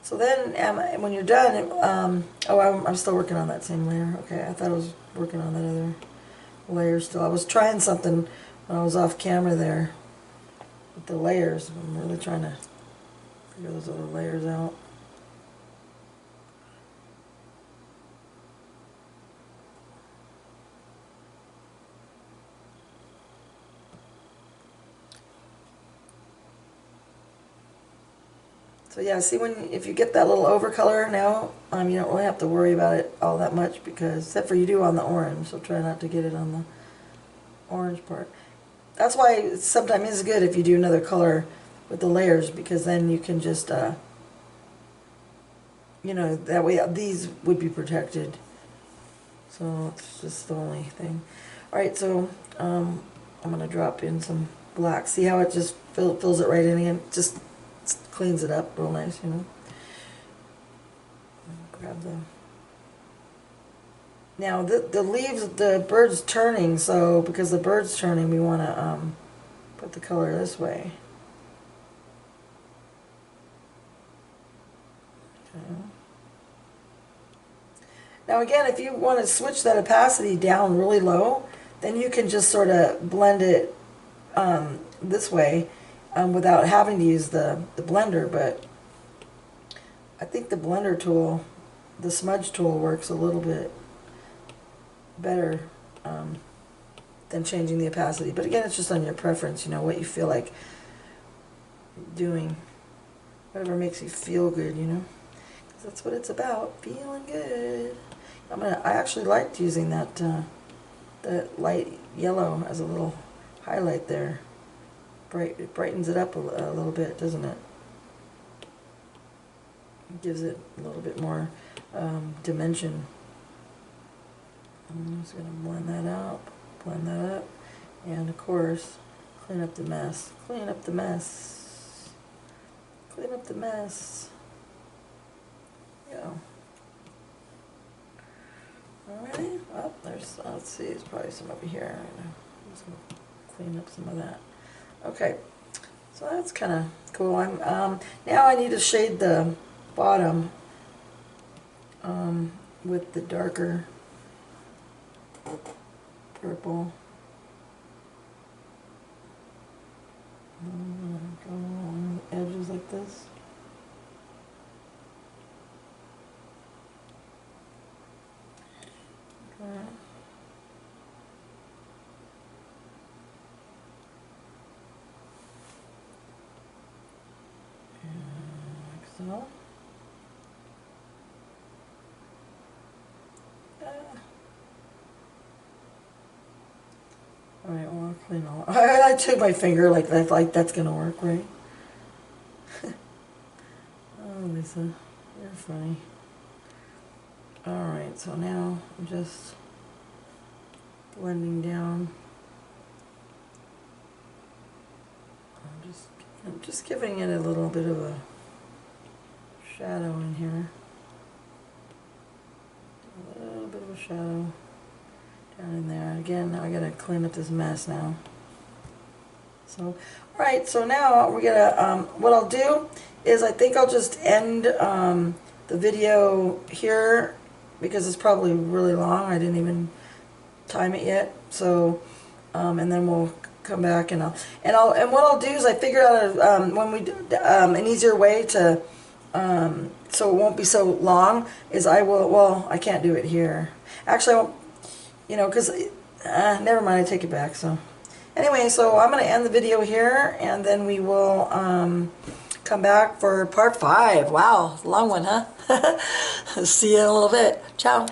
So then, when you're done, I'm still working on that same layer. Okay, I thought I was working on that other layer still. I was trying something when I was off camera there with the layers. I'm really trying to figure those other layers out. So yeah, see, if you get that little overcolor now, you don't really have to worry about it all that much, because except for you do on the orange, so try not to get it on the orange part. That's why it sometimes is good if you do another color with the layers, because then you can just, you know, that way these would be protected. So it's just the only thing. Alright, so I'm going to drop in some black. See how it just fills it right in again? Just cleans it up real nice, you know. Grab the... Now the leaves, the bird's turning, so because the bird's turning, we want to put the color this way. Okay. Now again, if you want to switch that opacity down really low, then you can just sort of blend it this way without having to use the blender. But I think the blender tool, the smudge tool, works a little bit better than changing the opacity. But again, it's just on your preference, you know, what you feel like doing, whatever makes you feel good, you know, 'cause that's what it's about, feeling good. I actually liked using that light yellow as a little highlight there. It brightens it up a little bit, doesn't it? It gives it a little bit more dimension. I'm just going to blend that out, blend that up, and of course, clean up the mess. Clean up the mess. Clean up the mess. Yeah. Alrighty. Well, there's, let's see, there's probably some over here. I'm just going to clean up some of that. Okay, so that's kind of cool. Now I need to shade the bottom with the darker purple. Go along the edges like this. Okay. Like so. Alright, well, I'll clean all. I took my finger like that, like that's gonna work, right? Oh, Lisa, you're funny. Alright, so now I'm just blending down. I'm just giving it a little bit of a shadow in here. A little bit of a shadow down in there. Again, I gotta clean up this mess now. So, alright, so now we're gonna, what I'll do is I think I'll just end the video here, because it's probably really long. I didn't even time it yet. So, and then we'll come back and what I'll do is I figured out when we an easier way to so it won't be so long, is I will, well, I can't do it here. Actually, I won't, you know, because, never mind, I take it back, so. Anyway, so I'm going to end the video here, and then we will come back for part 5. Wow, long one, huh? See you in a little bit. Ciao.